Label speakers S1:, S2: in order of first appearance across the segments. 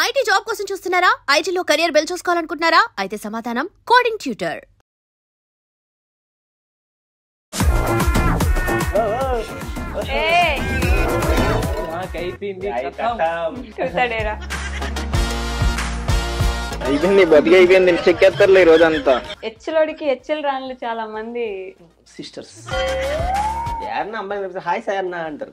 S1: IT job కోసం చూస్తున్నారా? ఐటీలో కెరియర్ బిల్డ్ చూసుకోవాలనుకుంటున్నారా? అయితే సమాధానం కోడింగ్ ట్యూటర్.
S2: అయిపోయింది, బతికి అయిపోయింది. చెక్కేస్తారులే ఈ రోజంతా.
S3: హెచ్లోడికి హెచ్ఎల్ రానులు చాలా మంది
S4: సిస్టర్స్ యారన్నా అమ్మాయి హాయ్ సార్ అన్న అంటారు.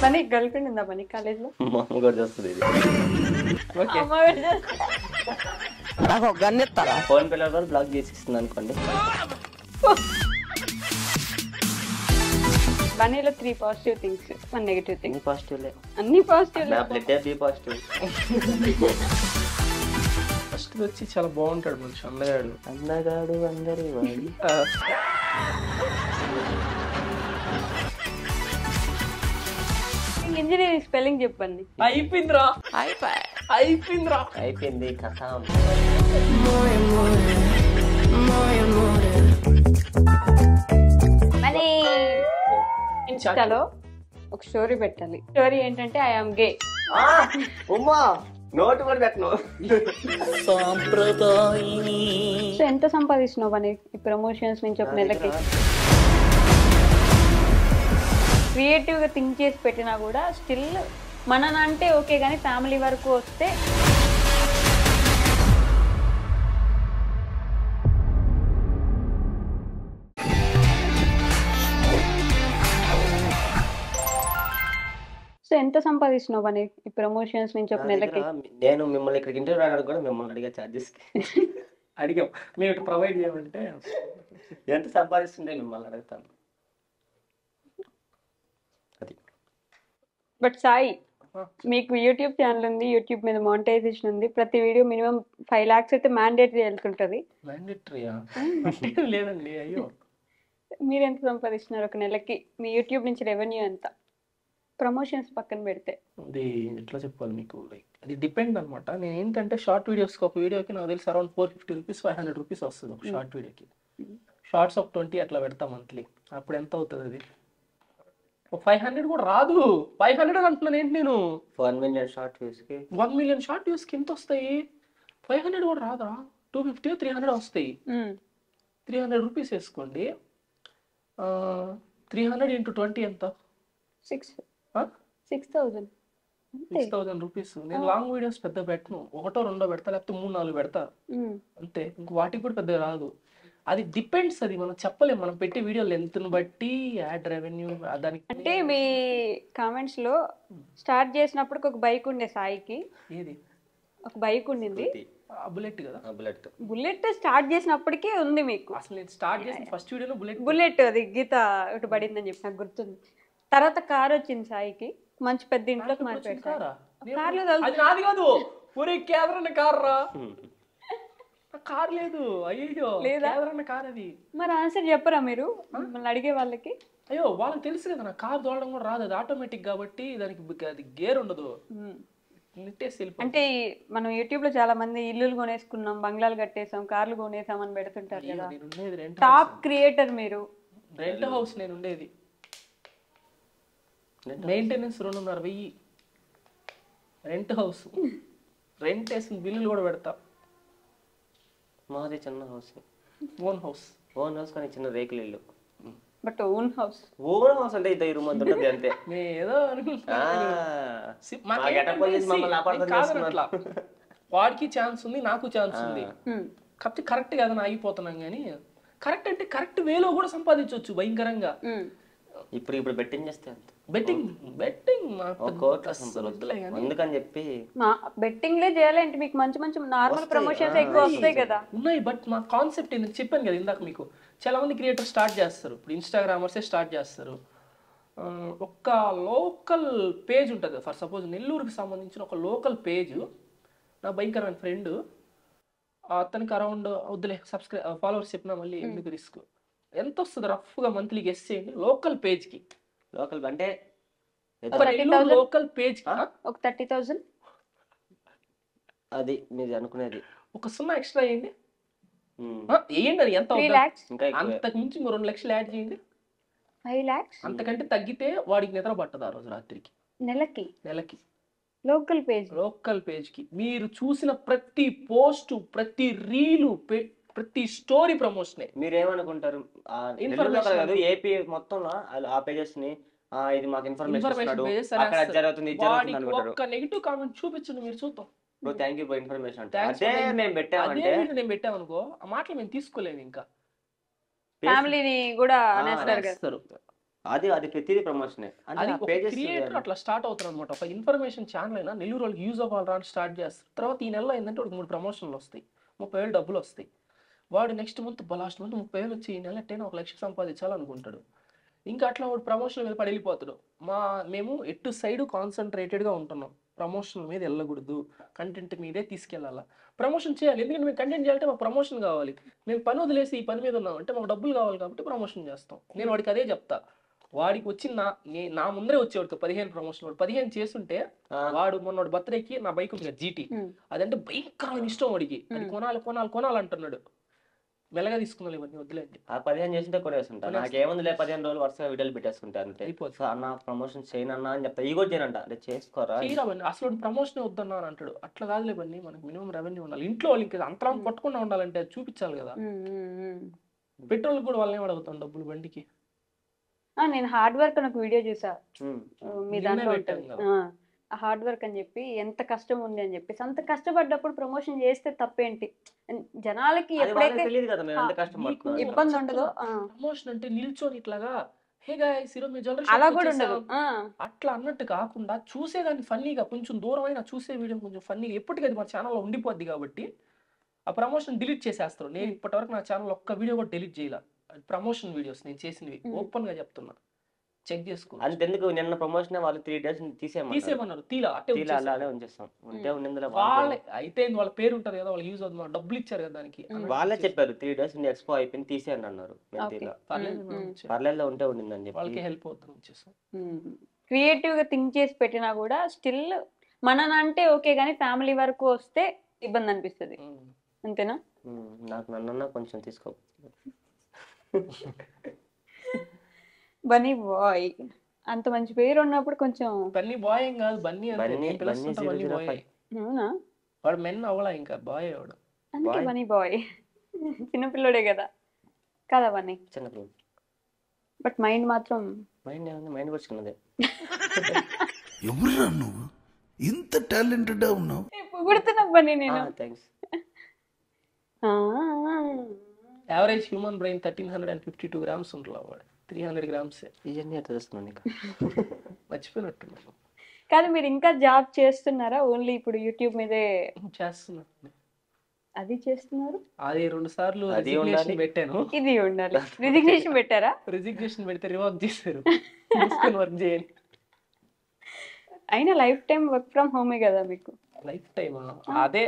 S3: మనకి గర్ల్ ఫ్రెండ్ ఉందా మనకి కాలేజ్ లో?
S4: మా అమ్మ కూడా చేస్తుంది ఇది. ఫోన్ పిల్లలు కూడా బ్లాక్ చేసి ఇస్తుంది అనుకోండి.
S3: బనీలో 3 పాజిటివ్ థింగ్స్, 1 నెగటివ్ థింగ్.
S4: పాజిటివ్లే,
S3: అన్ని పాజిటివ్.
S4: B positive.
S5: ఫస్ట్ వచ్చి చాలా బాగుంటాడు మనిషి, అందగాడు
S4: అందగాడు అందరి వాడు.
S3: ఇంజనీరింగ్ స్పెల్లింగ్ చెప్పండి.
S5: అయిపోయిందిరా, అయిపోయిందిరా,
S4: అయిపోయింది కథ.
S3: మరి ఇన్స్టాలో ఒక స్టోరీ పెట్టాలి. స్టోరీ ఏంటంటే I am gay.
S4: Umma note కూడా పెట్టను.
S3: సో ఎంత సంపాదిస్తున్నావు అని ఈ ప్రమోషన్స్ నుంచి ఒక నెలకి? క్రియేటివ్ గా థింక్ చేసి పెట్టినా కూడా స్టిల్ మననంటే ఓకే, కానీ ఫ్యామిలీ వరకు వస్తే సో ఎంత సంపాదిస్తున్నావు అని ఈ ప్రమోషన్స్ నుంచి ఒక నెలకి?
S4: నేను మిమ్మల్ని ఇక్కడికి ఇంటర్వ్యూ రావడానికి కూడా మిమ్మల్ని అడిగా ఛార్జెస్
S5: అడిగాం. మేము ఇటు ప్రొవైడ్ చేయమంటే
S4: ఎంత సంపాదిస్తుంటే మిమ్మల్ని అడుగుతాను. అది
S3: బట్ సాయి, మీకు యూట్యూబ్ ఛానల్ ఉంది, యూట్యూబ్ మీద మానిటైజేషన్ ఉంది, ప్రతి వీడియో మినిమం 5 lakhs అయితే మ్యాండేటరీ వెళ్తుంటది.
S5: మ్యాండేటరీయా? లేదండి. అయ్యో,
S3: మీరు ఎంత సంపాదిస్తున్నారు ఒక నెలకి? మీ యూట్యూబ్ నుంచి రెవెన్యూ ఎంత? ప్రమోషన్స్ పక్కన పెడితే
S5: అది ఎట్లా చెప్పాలి మీకు, లైక్ అది డిపెండ్ అనమాట. నేను ఏంటంటే షార్ట్ వీడియోస్కి, ఒక వీడియోకి నాకు తెలిసి అరౌండ్ 450 రూపీస్ 500 రూపీస్ వస్తుంది ఒక షార్ట్ వీడియోకి. షార్ట్స్ ఒక 20 అట్లా పెడతా మంత్లీ. అప్పుడు ఎంత అవుతుంది అది? 500 కూడా రాదు. 500 అంటున్నాను ఏంటి నేను?
S4: 1 million షార్ట్ వ్యూస్కి
S5: 1 million షార్ట్ వ్యూస్కి ఎంత వస్తాయి? 500 కూడా రాదా? 250 300 వస్తాయి. 300 రూపీస్ వేసుకోండి. 300 × 20 ఎంత?
S3: 6,000
S5: 6,000 రూపీస్. నేను లాంగ్ వీడియోస్ పెద్ద పెట్టను, 1 2 పెడతా, లేకపోతే 3 4 పెడతా అంతే. ఇంక వాటికి కూడా పెద్దగా రాదు. అది డిపెండ్స్, అది మనం చెప్పలేము. మనం పెట్టే వీడియో లెంత్ను బట్టి యాడ్ రెవెన్యూ దానికి.
S3: అంటే మీ కామెంట్స్ లో స్టార్ట్ చేసినప్పుడు ఒక బైక్ ఉండే సాయికి,
S5: ఏది
S3: ఒక బైక్ ఉండింది,
S5: బుల్లెట్ కదా?
S3: బుల్లెట్ స్టార్ట్ చేసినప్పటికీ ఉంది మీకు.
S5: అసలు నేను స్టార్ట్ చేసిన ఫస్ట్ వీడియోలో
S3: బుల్లెట్ అది గీత ఒకటి పడిందని చెప్పి నాకు గుర్తుంది. తర్వాత కార్ వచ్చింది సాయికి, మంచి పెద్ద ఇంట్లోకి మారిపోయాడు. కార్లు
S5: అది నాది కాదు, ఒరే కేదరన్న కార్ రా. కార్ లేదు. అయ్యో, కేదరన్న కార్ అది.
S3: మరి ఆన్సర్ చెప్పరా మీరు మిమ్మల్ని అడిగే వాళ్ళకి?
S5: అయ్యో, వాళ్ళకి తెలుసు కదా నా కార్ తోలడం కూడా రాదు, అది ఆటోమేటిక్ కాబట్టి దానికి అది గేర్ ఉండదు.
S3: అంటే మనం యూట్యూబ్ లో చాలా మంది ఇల్లులు కొనేసుకున్నాం, బంగ్లాలు కట్టేసాం, కార్లు కొనేసాం అని పెడుతుంటారు కదా. టాప్ క్రియేటర్ మీరు.
S5: రెంట్ హౌస్ నేను ఉండేది, మెయింటెనెన్స్ 2,500 రెంట్ హౌస్. రెంట్ వేసిన బిల్లులు కూడా పెడతా.
S4: మాది చిన్న house,
S5: own house.
S4: Own house కానీ చిన్న రేకులు ఇల్లు.
S3: But own house,
S4: own house అంటే ఇది 2 మంది ఉంటుంది అంతే.
S5: ఏదో వాడికి ఛాన్స్ ఉంది, నాకు ఛాన్స్ ఉంది. కాబట్టి కరెక్ట్ కాదని ఆగిపోతున్నాం. కానీ కరెక్ట్ అంటే కరెక్ట్ వేలో కూడా సంపాదించవచ్చు భయంకరంగా.
S4: ఇప్పుడు బెట్టింగ్ చేస్తే
S5: బెట్టింగ్
S4: అందుకని చెప్పి
S3: బెట్టింగ్ లే చేయాలంటే మీకు మంచి మంచి నార్మల్ ప్రమోషన్స్ ఎక్కువ వస్తాయి కదా.
S5: ఉన్నాయి. బట్ మా కాన్సెప్ట్ ఏంటంటే చెప్పాను కదా ఇందాక మీకు, చాలా మంది క్రియేటర్స్ స్టార్ట్ చేస్తారు. ఇప్పుడు ఇన్స్టాగ్రామర్సే స్టార్ట్ చేస్తారు. ఒక లోకల్ పేజ్ ఉంటుంది, ఫర్ సపోజ్ నెల్లూరుకి సంబంధించిన ఒక లోకల్ పేజ్. నా భయంకరమైన ఫ్రెండ్, అతనికి అరౌండ్ వద్దులే ఫాలోవర్స్ చెప్పినా మళ్ళీ ఎందుకు రిస్క్. ఎంత వస్తుంది రఫ్గా మంత్లీ గెస్ చేయండి లోకల్ పేజ్కి?
S4: లోకల్ అంటే
S5: లోకల్ పేజ్
S3: ఒక 30,000.
S4: అది మీరు అనుకునేది.
S5: ఒక 0 ఎక్స్ట్రా వేయండి. వేయండి, అది ఎంత? అంతకు మించి 2 లక్షలు యాడ్ చేయండి.
S3: 5 lakhs
S5: అంతకంటే తగ్గితే వాడికి నిద్ర పట్టదు ఆ రోజు రాత్రికి.
S3: నెలకి లోకల్
S5: పేజ్కి మీరు చూసిన ప్రతి పోస్ట్, ప్రతి రీలు, ప్రతి స్టోరీ ప్రమోషనే.
S4: మీరు ఏమనుకుంటారు కాదు ఏపీ మొత్తంలో ఆ పేజెస్ ని ఇది మాకు ఇన్ఫర్మేషన్ అక్కడ జరుగుతుంది అనుకుంటారు.
S5: ఒక్క నెగిటివ్ కామెంట్ చూపించండి మీరు చూద్దాం.
S4: బ్రో థాంక్యూ ఫర్ ఇన్ఫర్మేషన్ అంటే అదే మేము పెట్టామంటే
S5: నేను పెట్టామనుకో ఆ మాటలు మేము తీసుకోలేము. ఇంకా
S3: ఫ్యామిలీని కూడా అనేస్తారు కదా.
S4: అది ప్రతిదీ ప్రమోషనే.
S5: అది క్రియేటర్ అట్లా స్టార్ట్ అవుతారు అనమాట. ఒక ఇన్ఫర్మేషన్ ఛానల్ అయినా నెల్లూరు వాళ్ళకి యూజ్ అవ్వాలని అని స్టార్ట్ చేస్తారు. తర్వాత ఈ నెలలో ఏంటంటే ఒక 3 ప్రమోషన్లు వస్తాయి, 30,000 డబ్బులు వస్తాయి. వాడు నెక్స్ట్ మంత్ లాస్ట్ మంత్ 30,000 వచ్చి ఈ నెల ఎట్టైనా 1 లక్ష సంపాదించాలనుకుంటాడు. ఇంకా అట్లా వాడు ప్రమోషన్ మీద పడి వెళ్ళిపోతాడు. మేము ఎటు సైడ్ కాన్సన్ట్రేటెడ్గా ఉంటున్నాం. ప్రమోషన్ మీద వెళ్ళకూడదు, కంటెంట్ మీదే తీసుకెళ్ళాలా. ప్రమోషన్ చేయాలి, ఎందుకంటే మేము కంటెంట్ చేయాలంటే మాకు ప్రమోషన్ కావాలి. మేము పని వదిలేసి ఈ పని మీద ఉన్నాం అంటే మాకు డబ్బులు కావాలి కాబట్టి ప్రమోషన్ చేస్తాం. నేను వాడికి అదే చెప్తా. వాడికి వచ్చిన నా ముందరే వచ్చేవాడితో 15 ప్రమోషన్. వాడు 15 చేస్తుంటే వాడు మొన్న బర్త్డేకి నా బైక్ ఉంది జీటీ, అదంటే భయంకరమైన ఇష్టం వాడికి. అది కొనాలి అంటున్నాడు. మెల్లగా తీసుకున్నాను ఇవన్నీ వద్దులేండి.
S4: ఆ 15 చేస్తుంటే కొనేస్తుంటా. నాకేముందిలే 15 రోజులు వరుసగా వీడియోలు పెట్టేసుకుంటా అంతే. అన్న ప్రమోషన్ చేయనన్నా అని చెప్తా. ఈ కూడా చేయనంట అంటే చేసుకోరా
S5: అసలు ప్రమోషన్ వద్దన్నా అని అంటాడు. అట్లా కాదులే బన్నీ, మనకి మినిమం రెవెన్యూ ఉండాలి. ఇంట్లో వాళ్ళు ఇంకా అంతరం కొట్టకుండా ఉండాలంటే అది చూపించాలి కదా. పెట్రోల్ కూడా వాళ్ళని అడుగుతాను డబ్బులు బండికి.
S3: నేను హార్డ్ వర్క్ అని ఒక వీడియో చూసా మీ దాంట్లో హార్డ్ వర్క్ అని చెప్పి ఎంత కష్టం ఉంది అని చెప్పేసి. అంత కష్టపడ్డప్పుడు ప్రమోషన్ చేస్తే తప్పేంటి? జనాలకి ఎప్పుడైతే ఇబ్బంది ఉండదో
S5: ప్రమోషన్ అంటే నిల్చొని ఇట్లాగా హే గైస్ ఈరోజు మీ జ్యువెలరీ
S3: అలా కూడా ఉండదు.
S5: అట్లా అన్నట్టు కాకుండా చూసేదాన్ని ఫన్నీగా, కొంచెం దూరమైన చూసే వీడియో కొంచెం ఫన్నీగా ఎప్పటికీ అది మా ఛానల్లో ఉండిపోద్ది కాబట్టి ఆ ప్రమోషన్ డిలీట్ చేసేస్తారు. నేను ఇప్పటివరకు నా ఛానల్ ఒక్క వీడియో కూడా డిలీట్ చేయాల. ప్రమోషన్ వీడియోస్ నేను చేసినవి ఓపెన్ గా చెప్తున్నా, చెక్ చేసుకో.
S4: అంతెందుకు నిన్న ప్రమోషన్ వాళ్ళు 3 days
S5: తీసేయమన్నారు. అయితే వాళ్ళ పేరు ఉంటది కదా, వాళ్ళు యూజ్ అవుతుంది, డబ్బులు ఇచ్చారు కదా దానికి.
S4: వాళ్ళే చెప్పారు 3 days ఎక్స్పో అయిపోయింది తీసేయండి అన్నారు. పర్లేదు ఉంటే ఉండిందని
S5: వాళ్ళకి హెల్ప్ అవుతుంది.
S3: క్రియేటివ్ గా థింక్ చేసి పెట్టినా కూడా స్టిల్ మననంటే ఓకే గానీ ఫ్యామిలీ వరకు వస్తే ఇబ్బంది అనిపిస్తుంది. అంతేనా?
S4: నాకు నన్న కొంచెం తీసుకో.
S3: బన్నీ బాయ్ అంత మంచి పేరు ఉన్నప్పుడు కొంచెం.
S5: బన్నీ బాయ్ ఏం కాదు, బన్నీ అవునా? వాడు మెన్ అవలా ఇంకా బాయ్ వాడు.
S3: అందుకే బన్నీ బాయ్. చిన్నపిల్లడే కదా కదా బన్నీ.
S4: చిన్నపిల్ల
S3: బట్ మైండ్ మాత్రం
S4: మైండ్ వచ్చినదే.
S6: ఎవరురా నువ్వు ఇంత టాలెంటెడ్ ఉన్నావు?
S3: పొగుడుతున్నా బన్నీ నేను.
S4: Thanks.
S5: Average human brain 1352 grams ఉంటుంది. వాడు 300 grams.
S4: ఇవన్నీ ఎట్లా చేస్తున్నాను నీకు
S5: మర్చిపోయినట్టున్నాను.
S3: కాదు మీరు ఇంకా జాబ్ చేస్తున్నారా? ఓన్లీ ఇప్పుడు యూట్యూబ్ మీదే
S5: చేస్తున్నాను.
S3: అది చేస్తున్నారు.
S5: అది 2 సార్లు రిజిగ్నేషన్ పెట్టాను.
S3: ఇది ఉండాలి. రిజిగ్నేషన్ పెట్టారా?
S5: రిజిగ్నేషన్ పెడితే రివర్క్ చేశారు. వర్క్ చేయండి.
S3: అయినా లైఫ్ టైం వర్క్ ఫ్రమ్ హోమే కదా మీకు.
S5: లైఫ్ టైమ్ అదే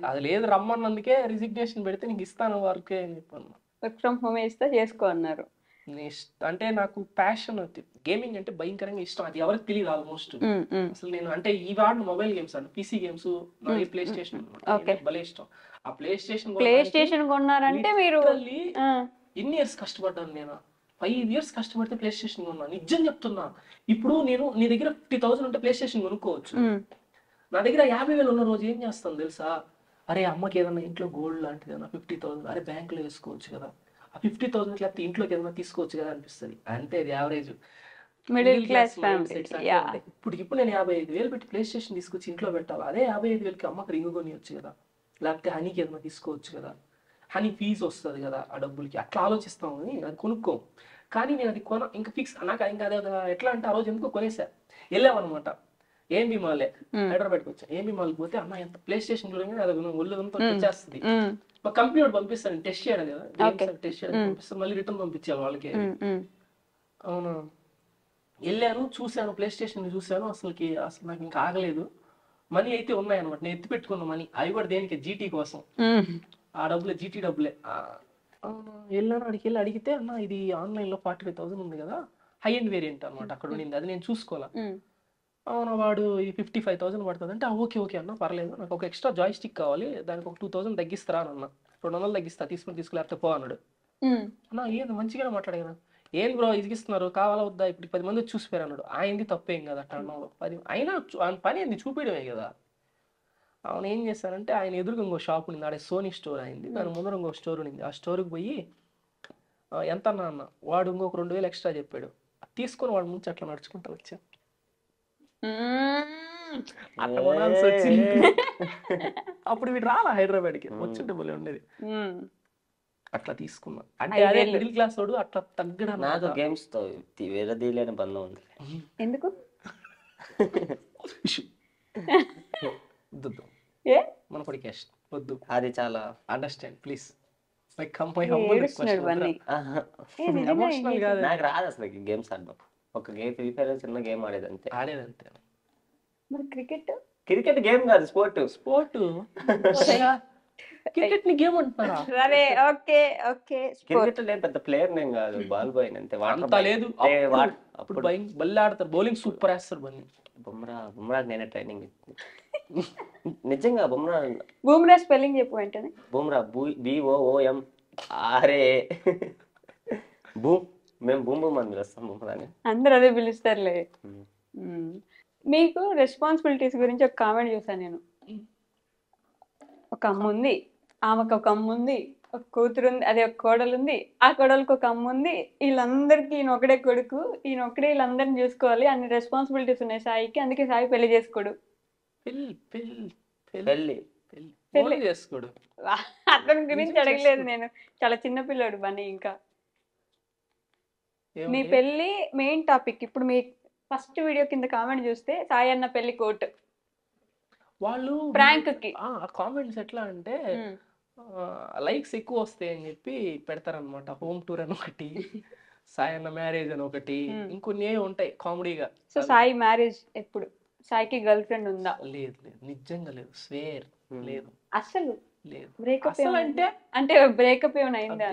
S5: అది లేదు రమ్మన్నందుకే రిజిగ్నేషన్ పెడితే నీకు ఇస్తాను వర్క్ అని చెప్పాను.
S3: వర్క్ ఫ్రమ్ హోమే ఇస్తా చేసుకో అన్నారు.
S5: అంటే నాకు ప్యాషన్ గేమింగ్ అంటే భయంకరంగా ఇష్టం. అది ఎవరికి తెలియదు ఆల్మోస్ట్. అసలు నేను అంటే ఈ వాడిన మొబైల్ గేమ్స్ అంటే పీసీ గేమ్స్, ప్లే స్టేషన్ భలే ఇష్టం. ఆ ప్లే స్టేషన్
S3: కొన్నారంటే మీరు
S5: ఎన్ని ఇయర్స్ కష్టపడ్డాను నేను. 5 years కష్టపడితే ప్లే స్టేషన్ కొన్నాను. నిజం చెప్తున్నా. ఇప్పుడు నేను నీ దగ్గర 50,000 ఉంటే ప్లే స్టేషన్ కొనుక్కోవచ్చు. నా దగ్గర 50,000 ఉన్న రోజు ఏం చేస్తాను తెలుసా? అరే అమ్మకి ఏదన్నా ఇంట్లో గోల్డ్ లాంటిది ఏదన్నా 50,000 అరే బ్యాంకులో వేసుకోవచ్చు కదా, ఆ 50,000 లేకపోతే ఇంట్లోకి ఏదైనా తీసుకోవచ్చు కదా అనిపిస్తుంది. అంటే అది యావరేజ్
S3: మిడిల్ క్లాస్ ఫ్యామిలీ.
S5: ఇప్పుడు నేను 55,000 పెట్టి ప్లే స్టేషన్ తీసుకొచ్చి ఇంట్లో పెట్టాలి. అదే 55,000కి అమ్మకి రింగ్ కొనియొచ్చు కదా, లేకపోతే హనీకి ఏదైనా తీసుకోవచ్చు కదా, హనీ ఫీజు వస్తుంది కదా ఆ డబ్బులకి. అట్లా ఆలోచిస్తాము కానీ అది కొనుక్కోం. కానీ నేను అది ఇంకా ఫిక్స్ నాకు ఇంకా అదే ఎట్లా అంటే ఆ రోజు ఎందుకో కొనేసా. వెళ్ళామన్నమాట ఏఎంబి మాలే, హైదరాబాద్కి వచ్చా. ఏఎంబి మాల్కి పోతే అన్న ఎంత ప్లే స్టేషన్ చూడగానే అది ఒళ్ళంతా వచ్చేస్తుంది. మా కంప్యూటర్ పంపిస్తాను టెస్ట్ చేయడం కదా, టెస్ట్ చేయడం పంపిస్తాను, మళ్ళీ రిటర్న్ పంపించాలి వాళ్ళకి. అవును వెళ్ళాను, చూశాను ప్లే స్టేషన్ చూశాను. అసలు నాకు ఇంకా ఆగలేదు. మనీ అయితే ఉన్నాయన్నమాట. నేను ఎత్తి పెట్టుకున్న మనీ అవి కూడా దేనికి జీటీ కోసం. ఆ డబ్బులే జీటీ డబ్బులే. అవును వెళ్ళాను. అడిగి అడిగితే అన్న ఇది ఆన్లైన్ లో 45,000 ఉంది కదా, హై అండ్ వేరియంట్ అనమాట అక్కడ ఉండింది. అది నేను చూసుకోవాలా. అవును వాడు ఇది 55,000 పడుతుంది అంటే ఓకే ఓకే అన్న పర్లేదు, నాకు ఒక ఎక్స్ట్రా జాయ్ స్టిక్ కావాలి, దానికి ఒక 2,000 తగ్గిస్తారా అన్న. 200 తగ్గిస్తా, తీసుకులేకపోతే పో అన్నాడు. అన్న ఏదో మంచిగానే మాట్లాడే కదా. ఏం బ్రో ఇదిగిస్తున్నారు కావాలా వద్దా ఇప్పుడు 10 మంది చూసిపోయారు అన్నాడు. ఆయనది తప్పేం కదా అట్లా అన్నాడు. అయినా ఆయన పని ఏంది చూపించడమే కదా. అవును ఏం చేశారంటే ఆయన ఎదురుగా ఇంకో షాప్ ఉంది, ఆడే సోనీ స్టోర్ అయింది, దాని ముందర ఇంకో స్టోర్ ఉంది. ఆ స్టోర్కి పోయి ఎంత అన్న వాడు ఇంకొక 2000 ఎక్స్ట్రా చెప్పాడు. తీసుకొని వాడు ముంచి అట్లా నడుచుకుంటూ వచ్చా. అట్లా కొనాల్సి వచ్చింది. అప్పుడు వీడు రాలా హైదరాబాద్కి, వచ్చుంటే భలే ఉండేది. అట్లా తీసుకున్నా అంటే అదే మిడిల్ క్లాస్ వాడు అట్లా తగ్గడం.
S4: నాకు గేమ్స్ తో వేరే తీయలేని బంధం ఉంది.
S3: ఎందుకు
S5: వద్దు
S3: ఏ
S5: మన కొడికి వద్దు,
S4: అది చాలా
S5: అండర్స్టాండ్ ప్లీజ్. ఎమోషనల్ కాదు,
S4: నాకు రాదు అసలు గేమ్స్ ఆడడం. ఒక గేమ్ ఫ్రీ ఫైర్ చిన్న గేమ్ ఆడేది అంతే.
S5: ఆడేదంతే.
S3: మరి క్రికెట్
S4: క్రికెట్ గేమ్ కాదు, స్పోర్ట్.
S5: క్రికెట్ ని గేమ్ అంటున్నారా?
S3: సరే ఓకే ఓకే.
S4: క్రికెట్ లేదు, పెద్ద ప్లేయర్ నేను కాదు, బాల్ బాయ్ అంతే.
S5: అంత లేదు, అప్పుడు బల్లి ఆడతారు, బౌలింగ్ సూపర్ వేస్తారు.
S4: బుమ్రా నేనే ట్రైనింగ్ నిజంగా.
S3: బుమ్రా స్పెల్లింగ్ చెప్పు వెంటనే.
S4: బుమ్రా BOOMRA. మేము బూమ్ బూమ్ అని పిలుస్తాం బుమ్రాని.
S3: అందరు అదే పిలుస్తారులే. మీకు రెస్పాన్సిబిలిటీస్ గురించి ఒక కామెంట్ చూసాను నేను. ఒక అమ్మ ఉంది, ఆమెకు ఒక అమ్మ ఉంది, ఒక కూతురు ఉంది, అదే ఒక కోడలు ఉంది, ఆ కోడలకు ఒక అమ్మ ఉంది. వీళ్ళందరికీ ఈయన ఒకడే కొడుకు, ఈయన ఒకడే వీళ్ళందరిని చూసుకోవాలి, అన్ని రెస్పాన్సిబిలిటీస్ ఉన్నాయి సాయికి. అందుకే సాయి పెళ్లి చేసుకోడు.
S4: పెళ్లి
S5: చేసుకోడు.
S3: అతని గురించి అడగలేదు నేను, చాలా చిన్న పిల్లాడు బన్నీ. ఇంకా మీ పెళ్లి మెయిన్ టాపిక్. ఇప్పుడు మీ ఫస్ట్ వీడియో కింద కామెంట్ చూస్తే సాయి అన్న పెళ్లి కోట్
S5: వాళ్ళు
S3: ప్రాంక్ కి
S5: కామెంట్స్ ఎట్లా అంటే లైక్స్ ఎక్కువ వస్తాయి అని చెప్పి పెడతారనమాట. హోమ్ టూర్ అని ఒకటి, సాయి అన్న మ్యారేజ్ అని ఒకటి, ఇంకొన్ని ఉంటాయి కామెడీగా.
S3: సో సాయి మ్యారేజ్ ఎప్పుడు? సాయికి గర్ల్ ఫ్రెండ్ ఉందా?
S5: లేదు లేదు, నిజంగా లేదు, స్వేర్ లేదు,
S3: అసలు
S5: లేదు.
S3: బ్రేకప్ అంటే బ్రేకప్ ఏమైనా అయిందా?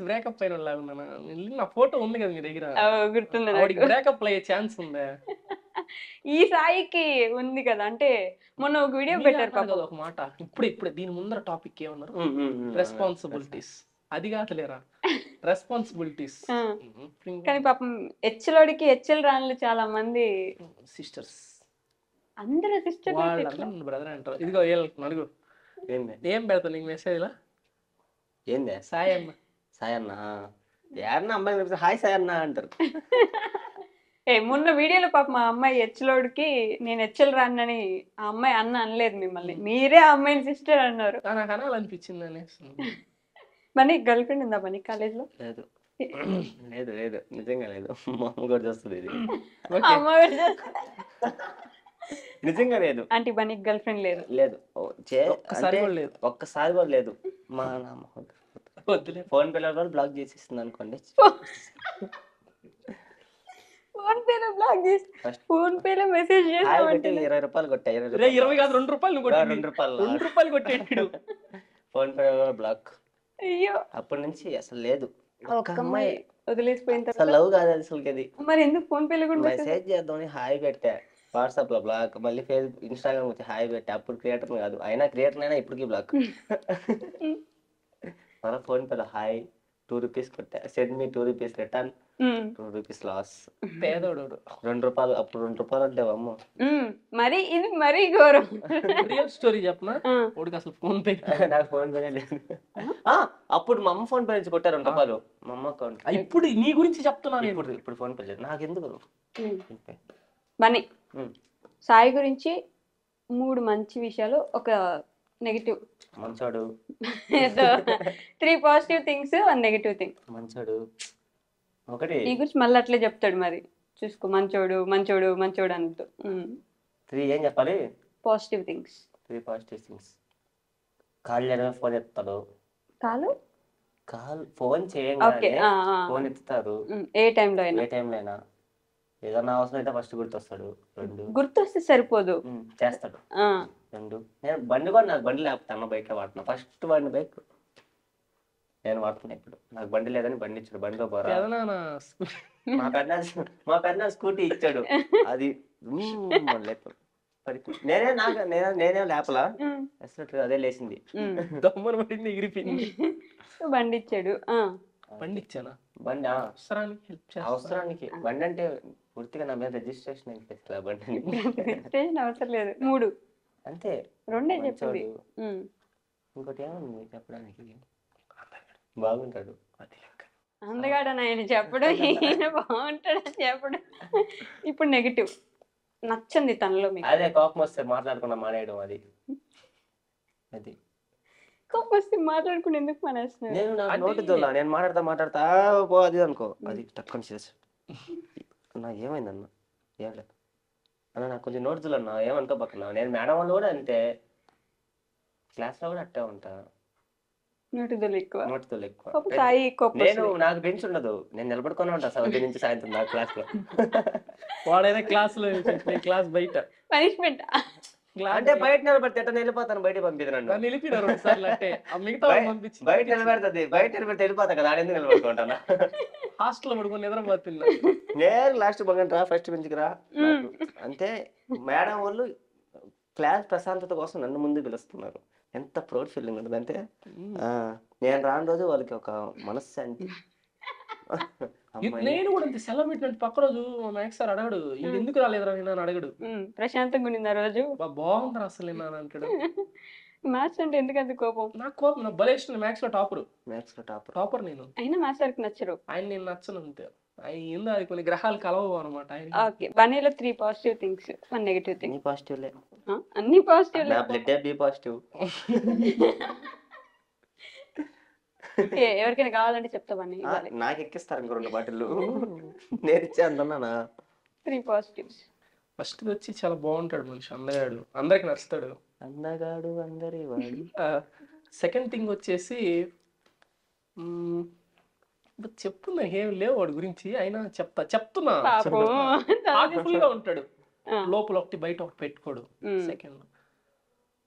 S5: బ్రేకప్ అయిన నా ఫోటో ఉంది కదా మీ దగ్గర,
S3: గుర్తుంది.
S5: బ్రేకప్ అయ్యే ఛాన్స్ ఉందా?
S3: ఈ సాయికి ఉంది కదా. అంటే మొన్న ఒక వీడియో పెట్టారు
S5: కదా ఒక మాట. ఇప్పుడు దీని ముందర టాపిక్ ఏమన్నారు? రెస్పాన్సిబిలిటీస్. అది కాదులేరా, రెస్పాన్సిబిలిటీస్.
S3: కానీ పాపం హెచ్లోడికి హెచ్ఎల్ రాన్లు చాలా మంది
S5: సిస్టర్స్,
S3: అందరూ సిస్టర్
S5: బ్రదర్ అంటారు. ఇదిగో అడుగు ఏం పెడతా నీకు మెసేజ్ లా?
S4: ఏందే
S5: సాయి అన్న,
S4: సాయి అన్న యారన్నా అమ్మాయి హాయ్ సాయి అన్న అంటారు.
S3: మొన్న వీడియోలో పాప మా అమ్మాయి హెచ్లోడికి నేను హెచ్ఎల్ రాన్నని ఆ అమ్మాయి అన్న అనలేదు మిమ్మల్ని, మీరే ఆ అమ్మాయిని సిస్టర్ అన్నారు.
S5: నాకు అనాలనిపించింది అనేసి.
S3: మరి గర్ల్ ఫ్రెండ్ ఉందా మరి కాలేజ్ లో?
S4: లేదు లేదు లేదు, నిజంగా లేదు. మా అమ్మ కూడా చేస్తుంది ఇది. నిజంగా లేదు.
S3: అంటే బనీ గర్ల్ ఫ్రెండ్ లేదు?
S4: లేదు, ఒక్కసారి కూడా లేదు. మా నాన్న ఫోన్ పేలో బ్లాక్ చేసేస్తుంది అనుకోండి.
S3: ఫోన్ పేలో బ్లాక్ చేసి ఫోన్ పేలో మెసేజ్ చేసి
S4: 20 రూపాయలు కొట్టా.
S5: 20 కాదు 2 రూపాయలు. 2 రూపాయలు కొట్టాడు
S4: ఫోన్ పేలో బ్లాక్.
S3: అయ్యో,
S4: అప్పటి నుంచి అసలు లేదు.
S3: ఒక్క అమ్మాయి వదిలేసిపోయిన తర్వాత
S4: అసలు లవ్ కాదు అసలు.
S3: మరి ఎందుకు ఫోన్ పేలో కూడా
S4: మెసేజ్ చేద్దామని హాయ్ పెట్టా, వాట్సాప్ లో బ్లాక్, మళ్ళీ ఫేస్బుక్ ఇన్స్టాగ్రామ్ వచ్చి హాయ్ పెట్టా. అప్పుడు క్రియేటర్ కాదు, అయినా క్రియేటర్ అయినా ఇప్పటికీ బ్లాక్. మళ్ళీ ఫోన్ పేలో హాయ్ 2 రూపీస్ కొట్టా, send me 2 rupees return, 2 rupees loss.
S5: పేదోడు.
S4: 2 రూపాయలు, అప్పుడు 2 రూపాయలు అంటే అమ్మ.
S3: మరి ఇది మరీ ఘోరం.
S5: రియల్ స్టోరీ చెప్పనా, వాడికి అసలు ఫోన్ పే,
S4: నాకు ఫోన్ పే లేదు. అప్పుడు మా అమ్మ ఫోన్ పే నుంచి కొట్టారు 2 రూపాయలు మా అమ్మ అకౌంట్. ఇప్పుడు నీ గురించి చెప్తున్నాను. ఇప్పుడు ఫోన్ పే లేదు నాకు. ఎందుకు
S3: బన్నీ సాయి గురించి 3 మంచి విషయాలు, ఒక నెగిటివ్.
S4: మంచోడు.
S3: 3 పాజిటివ్ థింగ్స్, 1 నెగిటివ్ థింగ్.
S4: మంచోడు ఒకటి.
S3: నీ గురించి మళ్ళీ అట్లే చెప్తాడు, మరి చూసుకో. మంచోడు మంచోడు మంచోడు అంటూ.
S4: 3 ఏం చెప్పాలి?
S3: Positive things.
S4: 3 positive things. Call చేయడం, ఫోన్ ఎత్తాడు. ఫోన్ చేయండి, ఫోన్ ఎత్తుతారు.
S3: ఏ టైంలో అయినా,
S4: ఏ టైంలో అయినా. ఏదన్నా అవసరం అయితే ఫస్ట్ గుర్తొస్తాడు. 2
S3: గుర్తొస్తే సరిపోదు,
S4: చేస్తాడు. 2 నేను బండి కూడా, నాకు బండి లేకపోతే అన్న బైక్ వాడుతున్నా. ఫస్ట్ బండి బైక్ నేను వాడుతున్నా. ఇప్పుడు నాకు బండి లేదని బండి ఇచ్చాడు. బండిలో పోరా, మా పెద్ద స్కూటీ ఇచ్చాడు. అది నేనే లేపలా, అదే లేచింది.
S3: బండి ఇచ్చాడు.
S5: బండి ఇచ్చానా?
S4: బండి
S5: అవసరానికి హెల్ప్ చేస్తా.
S4: అవసరానికి బండి అంటే పూర్తిగా నా మీద రిజిస్ట్రేషన్ అయిపోతుంది బండి.
S3: రిజిస్ట్రేషన్ అవసరం లేదు. 3
S4: అంతే.
S3: 2 చెప్పింది.
S4: ఇంకోటి ఏమన్నా చెప్పడానికి బాగుంటాడు. అది
S3: అందగాడని ఆయన చెప్పడం, ఈయన బాగుంటాడని చెప్పడం. ఇప్పుడు నెగిటివ్ నచ్చంది తనలో మీకు.
S4: అదే కోపం వస్తే మాట్లాడకుండా మానేయడం. అది అది
S3: కోపం వస్తే మాట్లాడుకుని ఎందుకు మానేస్తున్నారు?
S4: నేను నాకు నోటి దొల్లా, నేను మాట్లాడతా పో అది అనుకో, అది టక్కని చేసి నా ఏమైందన్న ఏం లేదు అన్న, నాకు కొంచెం నోటి దొల్లన్నా ఏమనుకో పక్కన. నేను మేడం వాళ్ళు కూడా అంతే, క్లాస్లో కూడా అట్టే ఉంటా.
S3: నోటిదోలు ఎక్కువ.
S4: నోటిదోలు ఎక్కువ. నేను నాకు బెంచ్ ఉండదు, నేను నిలబడుకొని ఉంటా ఉదయం నుంచి సాయంత్రం నా క్లాస్ లో.
S5: వాడైనా క్లాస్ లో క్లాస్ బయట
S3: పనిష్మెంట్
S4: అంటే బయట నిలబడితే ఎట్లా వెళ్ళిపోతాను, బయట పంపిద్దాను.
S5: నిలిపిన 2 సార్లు అంటే మిగతా పంపించి
S4: బయట నిలబెడుతుంది, బయట నిలబెడితే వెళ్ళిపోతా కదా, ఆడెందుకు నిలబడుకుంటాను.
S5: హాస్టల్లో పడుకొని నిద్రపోతున్నా.
S4: నేను లాస్ట్ బంగండి రా, ఫస్ట్ బెంచ్కి రా అంటే మేడం వాళ్ళు క్లాస్ ప్రశాంతత కోసం నన్ను ముందు పిలుస్తున్నారు. ఎంత ప్రౌడ్ ఫీలింగ్ ఉంటుంది అంటే, నేను రాని రోజు వాళ్ళకి ఒక మనశ్శాంతి.
S5: నేను కూడా అంతే, సెలవు పెట్టినట్టు పక్క రోజు మ్యాథ్స్ సార్ అడగడు, ఇది ఎందుకు రాలేదురా నేను అడగడు.
S3: ప్రశాంతంగా ఉండింది ఆ రోజు.
S5: బాగుంది అసలు నేను అంటాడు.
S3: మ్యాథ్స్ అంటే ఎందుకంత కోపం?
S5: నాకు కోపం, నాకు భలే ఇష్టం. మ్యాథ్స్ లో టాపర్ నేను.
S3: అయినా మ్యాథ్స్ సార్కి నచ్చరు.
S5: ఆయన నేను నచ్చను అంతే. ఆయన ఏందో అది కొన్ని గ్రహాలు కలవవు అనమాట.
S3: ఓకే, బనీలో 3 పాజిటివ్ థింగ్స్, 1 నెగటివ్ థింగ్.
S4: పాజిటివ్లే,
S3: అన్ని పాజిటివ్.
S4: నా బ్లడ్ బి పాజిటివ్.
S3: ఎవరికైనా కావాలంటే చెప్తామని.
S4: నాకు ఎక్కిస్తారు ఇంకో 2 బాటిల్లు నేను ఇచ్చే అంటున్నానా.
S3: 3 పాజిటివ్స్.
S5: ఫస్ట్ వచ్చి చాలా బాగుంటాడు మనిషి, అందగాడు, అందరికి నచ్చుతాడు.
S4: అందగాడు అందరి వాడు.
S5: సెకండ్ థింగ్ వచ్చేసి చెప్తున్నా, ఏం లేవు వాడి గురించి, అయినా చెప్తున్నా హార్ట్ఫుల్ గా ఉంటాడు. లోపల ఒకటి బయట ఒకటి పెట్టుకోడు. సెకండ్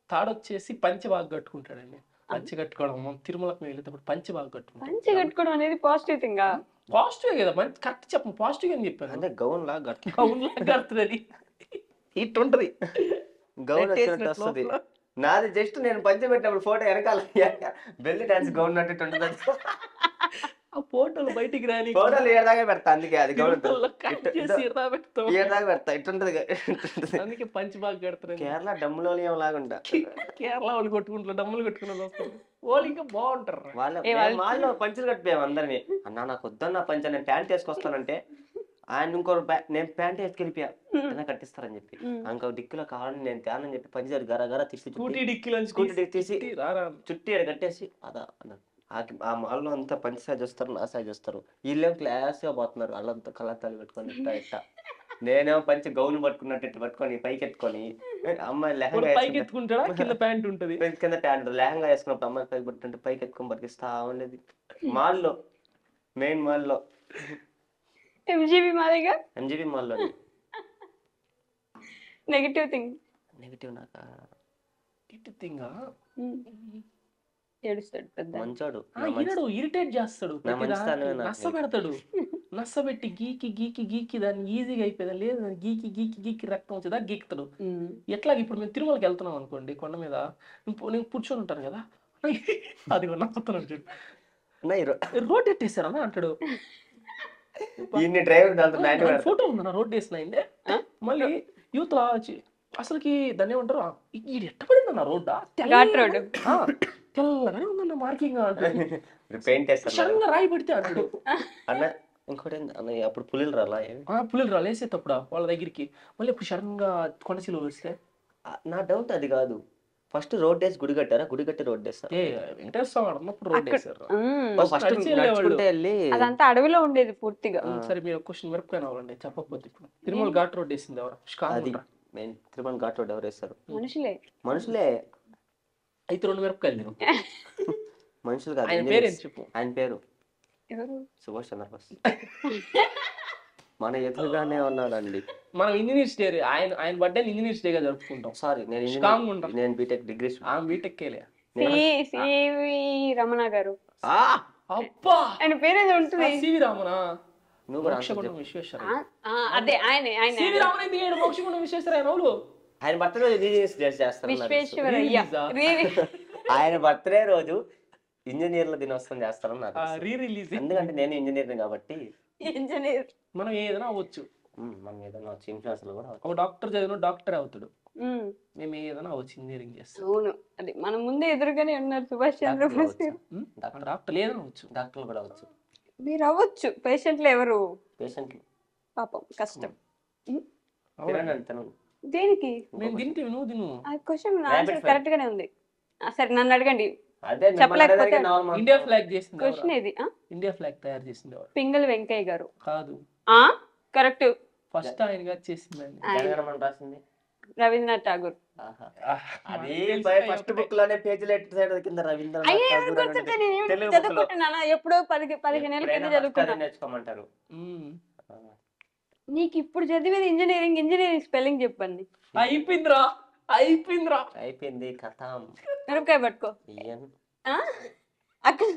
S5: థర్డ్ వచ్చేసి పంచె బాగా కట్టుకుంటాడండి. పంచె కట్టుకోవడం, తిరుమలకు మేము వెళ్ళేటప్పుడు పంచె బాగా కట్టుకుంటాం.
S3: పంచె కట్టుకోవడం అనేది పాజిటివ్ థింగ్.
S5: పాజిటివ్ కదా, మంచి కరెక్ట్ చెప్పను, పాజిటివ్ అని చెప్పాను.
S4: అంటే గౌన్ లాగా
S5: కడుతుంది, ఇట్ ఉంటది,
S4: గౌన్ వచ్చినట్టు వస్తుంది. నాది జస్ట్ నేను పంచె పెట్టినప్పుడు ఫోటో వెనకాల బెల్లి డాన్స్ గౌన్ నట్టు ఉంటుంది.
S5: ఆ ఫోటోలు బయటికి రాని,
S4: ఫోటోలు ఏడాగా పెడతా, అందుకే అది గౌన్ ఏడాగా పెడతా, ఇట్టుంటది.
S5: అందుకే పంచి బాగా కడతారు.
S4: కేరళ డమ్ములోనియం లాగుంటా.
S5: కేరళ వాళ్ళు కొట్టుకుంటారు, డమ్ములు కొట్టుకునే వాళ్ళు ఇంకా బాగుంటారు.
S4: వాళ్ళు పంచులు కట్టిపోయాం అందరినీ. అన్నా నాకు వద్దన్న పంచ, నేను ప్యాంట్ వేసుకొస్తానంటే ఆయన ఇంకోరు నేను ప్యాంట్ వేసుకెళ్ళిపోయా ఏదైనా కట్టిస్తారని చెప్పి, ఇంకో డిక్కులో కావాలని నేను తేనని చెప్పి పంచారు గర గర తీసి స్కూటీ డిక్కి తీసి చుట్టి కట్టేసి అదా అన్నారు. ఆ మాల్లో అంతా పంచి సైజ్ వస్తారు, నా సైజ్ వస్తారు. వీళ్ళేమో క్లాస్ గా పోతున్నారు, వాళ్ళంతా కళ్ళతాలు పెట్టుకొని ఇట్ట ఇట్ట. నేనేమో పంచి గౌన్ పట్టుకున్నట్టు ఇట్టు పట్టుకొని పైకి ఎత్తుకొని, అమ్మాయి లెహంగా
S5: ఎత్తుకుంటాడా, కింద ప్యాంట్ ఉంటుంది,
S4: కింద ప్యాంట్ లెహంగా వేసుకున్నప్పుడు అమ్మాయి పైకి పట్టుకుంటే పైకి ఎత్తుకొని పట్టుకిస్తా ఉండేది. మాల్లో, మెయిన్ మాల్లో,
S3: ఎంజీబీ మాదిగా.
S4: ఎంజీబీ మాల్లో.
S3: Negative thing.
S4: నెగటివ్ నాకా
S3: ఏడుస్తాడు, పెద్ద
S4: మంచోడు,
S5: ఇరిటేట్ చేస్తాడు, నచ్చ పెడతాడు. నచ్చబెట్టి గీకి గీకి గీకి దాన్ని ఈజీగా అయిపోయింది, లేదు దాన్ని గీకి గీకి గీకి రక్తం వచ్చేదా గీకుతాడు. ఎట్లా ఇప్పుడు మేము తిరుమలకి వెళ్తున్నాం అనుకోండి, కొండ మీద నేను కూర్చొని ఉంటాను కదా, అది నచ్చుతున్నాడు చూడు, రోడ్ ఎట్టేసారా అంటాడు. ఫోటో ఉందన్న రోడ్ వేసినాయిందే, మళ్ళీ యూత్ అసలుకి దాన్ని ఏమంటారు, ఇది ఎట్ట పడిందన్న రోడ్డా, తెల్లగానే ఉందన్న మార్కింగ్, సడన్గా రాయి పడితే అంటాడు.
S4: ఇంకోటి అప్పుడు పులిలు రాలా
S5: వేసేటప్పుడు వాళ్ళ దగ్గరికి, మళ్ళీ ఇప్పుడు సడన్ గా కొండచీలో వేస్తే.
S4: నా డౌట్ అది కాదు, ఫస్ట్ రోడ్ వేసి గుడి కట్టారా, గుడి కట్టి రోడ్ వేస్తారు.
S5: రోడ్ వేసారు,
S3: అదంతా అడవిలో ఉండేది పూర్తిగా.
S5: సరే మీరు క్వశ్చన్ వరకు అవ్వాలండి చెప్పకపోతే. ఇప్పుడు తిరుమల ఘాట్ రోడ్ వేసింది ఎవరు?
S4: తిరుమల ఘాట్ రోడ్ ఎవరు వేస్తారు?
S3: మనుషులే.
S5: అయితే 2 మిరపకాయలు
S4: మనుషులు కాదు.
S5: ఆయన పేరు చెప్పు.
S4: ఆయన పేరు సుభాష్ చంద్రబోస్. మన ఎదురుగానే ఉన్నాడండి.
S5: మనం ఇంజనీర్స్ డే, ఆయన బర్త్డే ఇంజనీర్స్ డే గా జరుపుకుంటాం.
S4: సారీ, నేను బీటెక్ డిగ్రీ,
S5: బీటెక్
S3: రమణ గారు.
S5: అబ్బా,
S3: ఆయన పేరు ఏదో ఉంటుంది.
S5: సివి రామనా?
S3: అదే ఆయన.
S4: ఆయన బర్త్డే రోజు
S3: విశ్వేశ్వరయ్య.
S4: ఆయన బర్త్డే రోజు ఇంజనీర్ల దినోత్సవం చేస్తారని నాకు తెలుసు.
S5: రీ రిలీజ్
S4: ఎందుకంటే నేను ఇంజనీర్ కాబట్టి
S3: ఇంజనీర్.
S5: మనం ఏదైనా అవ్వచ్చు.
S4: మనం ఏదైనా ఇన్ఫ్లుయెన్సర్లు కూడా
S5: ఒక డాక్టర్ చదివిన డాక్టర్ అవుతాడు, మేము ఏదైనా అవ్వచ్చు, ఇంజనీరింగ్ చేస్తాం.
S3: అవును, అది మన ముందే ఎదురుగానే ఉన్నారు సుభాష్ చంద్రబోస్ గారు.
S5: డాక్టర్ ఏదైనా అవ్వచ్చు.
S4: డాక్టర్లు కూడా అవ్వచ్చు.
S3: మీరు అవ్వచ్చు, పేషెంట్లు ఎవరు
S4: పేషెంట్లు
S3: పాపం కష్టం.
S5: దేనికి?
S3: దేనికి?
S5: మేము తింటే నువ్వు తిను.
S3: ఆ క్వశ్చన్ ఆన్సర్ కరెక్ట్ గానే ఉంది. సరే నన్ను అడగండి.
S4: అదే
S3: చెప్పలేకపోతే
S5: ఇండియా ఫ్లాగ్ చేసింది
S3: క్వశ్చన్ ఏది?
S5: ఇండియా ఫ్లాగ్ తయారు చేసింది ఎవరు?
S3: పింగళి వెంకయ్య గారు.
S5: కాదు,
S3: కరెక్ట్.
S5: ఫస్ట్ ఆయన గారు చేసిందండి.
S4: రాసింది
S3: రవీంద్రనాథ్ ఠాగూర్.
S4: అది ఫస్ట్ బుక్ లోనే పేజీలు ఎటు సైడ్ కింద
S3: చదువుకుంటున్నానా ఎప్పుడో 15 ఏళ్ళ కింద చదువుకున్నా.
S4: నేర్చుకోమంటారు.
S3: నీకు ఇప్పుడు చదివేది ఇంజనీరింగ్ స్పెల్లింగ్ చెప్పండి.
S5: అయిపోయిందిరా.
S4: అయిపోయింది కథ.
S3: మిరపకాయ పట్టుకో. అక్కడ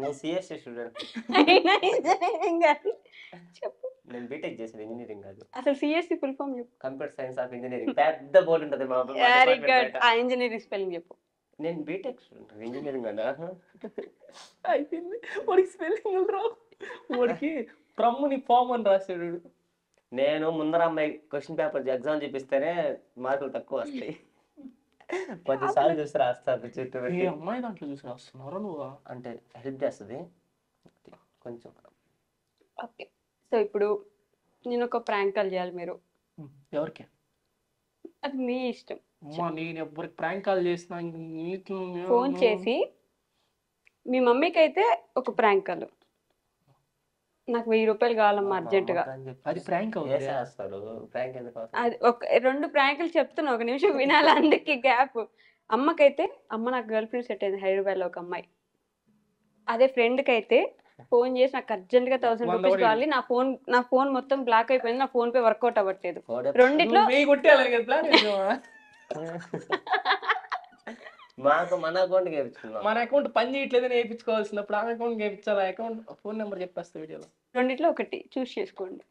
S4: నేను సిఎస్సి స్టూడెంట్.
S3: ఇంజనీరింగ్ చెప్పు.
S4: నేను బీటెక్ చేసాను, ఇంజనీరింగ్ కాదు.
S3: అసలు సిఎస్సి ఫుల్ ఫామ్ చెప్పు.
S4: Computer science of engineering. పెద్ద బోర్డు ఉంటుంది మా
S3: వెరీ గుడ్. ఆ ఇంజనీరింగ్ స్పెల్లింగ్ చెప్పు.
S4: నేను బీటెక్ స్టూడెంట్, ఇంజనీరింగ్ కదా.
S5: అయిపోయింది. వాడికి స్పెల్లింగ్ రావు. వాడికి ప్రమ్ముని ఫామ్ అని రాశాడు.
S4: నేను ముందర అమ్మాయి క్వశ్చన్ పేపర్ ఎగ్జామ్ చూపిస్తేనే మార్కులు తక్కువ వస్తాయి. 10 సార్లు చూసి రాస్తారు చుట్టూ పెట్టి.
S5: అమ్మాయి దాంట్లో చూసి రాస్తున్నారా నువ్వు?
S4: అంటే హెల్ప్ చేస్తుంది కొంచెం.
S3: ఓకే, సో ఇప్పుడు నేను ఒక ప్రాంక్ కాల్ చేయాలి. మీరు
S5: ఎవరికి?
S3: అది మీ ఇష్టం.
S5: నేను ఎవరికి ప్రాంక్ కాల్ చేసినా
S3: ఫోన్ చేసి మీ మమ్మీకి అయితే ఒక ప్రాంక్ కాల్, నాకు 1000 రూపాయలు కావాలమ్మా అర్జెంటుగా.
S5: అది ప్రాంక్
S4: చేస్తారు. ప్రాంక్ ఎందుకు?
S3: అది ఒక 2 ప్రాంకులు చెప్తున్నా, ఒక నిమిషం వినాలి, అందుకే గ్యాప్. అమ్మకైతే నాకు గర్ల్ ఫ్రెండ్ సెట్ అయింది హైదరాబాద్లో ఒక అమ్మాయి. అదే ఫ్రెండ్కి అయితే ఫోన్ చేసి నాకు అర్జెంట్గా 1000 రూపీస్ కావాలి, నా ఫోన్ మొత్తం బ్లాక్ అయిపోయింది, నా ఫోన్ పే వర్కౌట్ అవ్వట్లేదు. రెండిట్లో
S4: మన అకౌంట్
S5: మన అకౌంట్ పని చేయట్లేదని వేయించుకోవాల్సినప్పుడు ఆ అకౌంట్ వేయించాలి. అకౌంట్ ఫోన్ నెంబర్ చెప్పేస్తా వీడియోలో.
S3: రెండిట్లో ఒకటి చూస్ చేసుకోండి.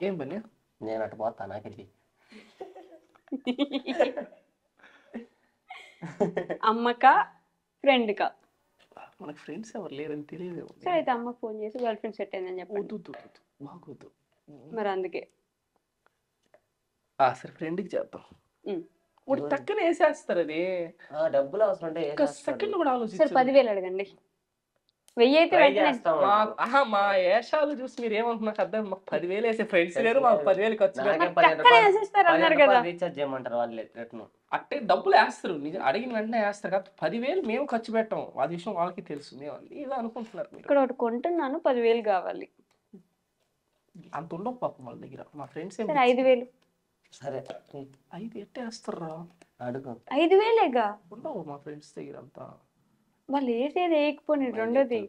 S5: ఏం పని?
S4: నేను అటు పోతా, నాకెళ్ళి
S3: అమ్మకా ఫ్రెండ్కా?
S5: మనకు ఫ్రెండ్స్ ఎవరు లేరని తెలియదు.
S3: సరే అయితే అమ్మకి ఫోన్ చేసి గర్ల్ ఫ్రెండ్ సెట్ అయిందని చెప్పండి.
S5: బాగోదు.
S3: మరి అందుకే
S5: సరే ఫ్రెండ్కి చేద్దాం. వాడు టక్కన వేసేస్తారు. అది
S4: డబ్బులు అవసరం అంటే
S5: సెకండ్ కూడా
S3: సరే 10,000 అడగండి. 1000 అయితే
S5: మా వేషాలు చూసి మీరు ఏమంటున్నారు అర్థం. మాకు 10,000 వేసే ఫ్రెండ్స్ లేరు, మాకు 10,000 ఖర్చు
S4: రీఛార్జ్ చేయమంటారు వాళ్ళు.
S5: అట్టే డబ్బులు వేస్తారు, అడిగిన వెంటనే వేస్తారు కదా. 10,000 మేము ఖర్చు పెట్టాం, అది విషయం వాళ్ళకి తెలుసు. మేము ఇలా అనుకుంటున్నారు.
S3: ఇక్కడ ఒకటి కొంటున్నాను 10,000 కావాలి.
S5: అంత ఉండవు పాపం వాళ్ళ దగ్గర. మా ఫ్రెండ్స్
S3: 5,000.
S4: సరే
S5: 5 ఎట్టే వేస్తారా?
S4: అడుగు.
S3: 5,000గా
S5: ఉండవు మా ఫ్రెండ్స్ దగ్గర అంతా.
S3: వాళ్ళు వేసేది వేయకపోయి రెండోది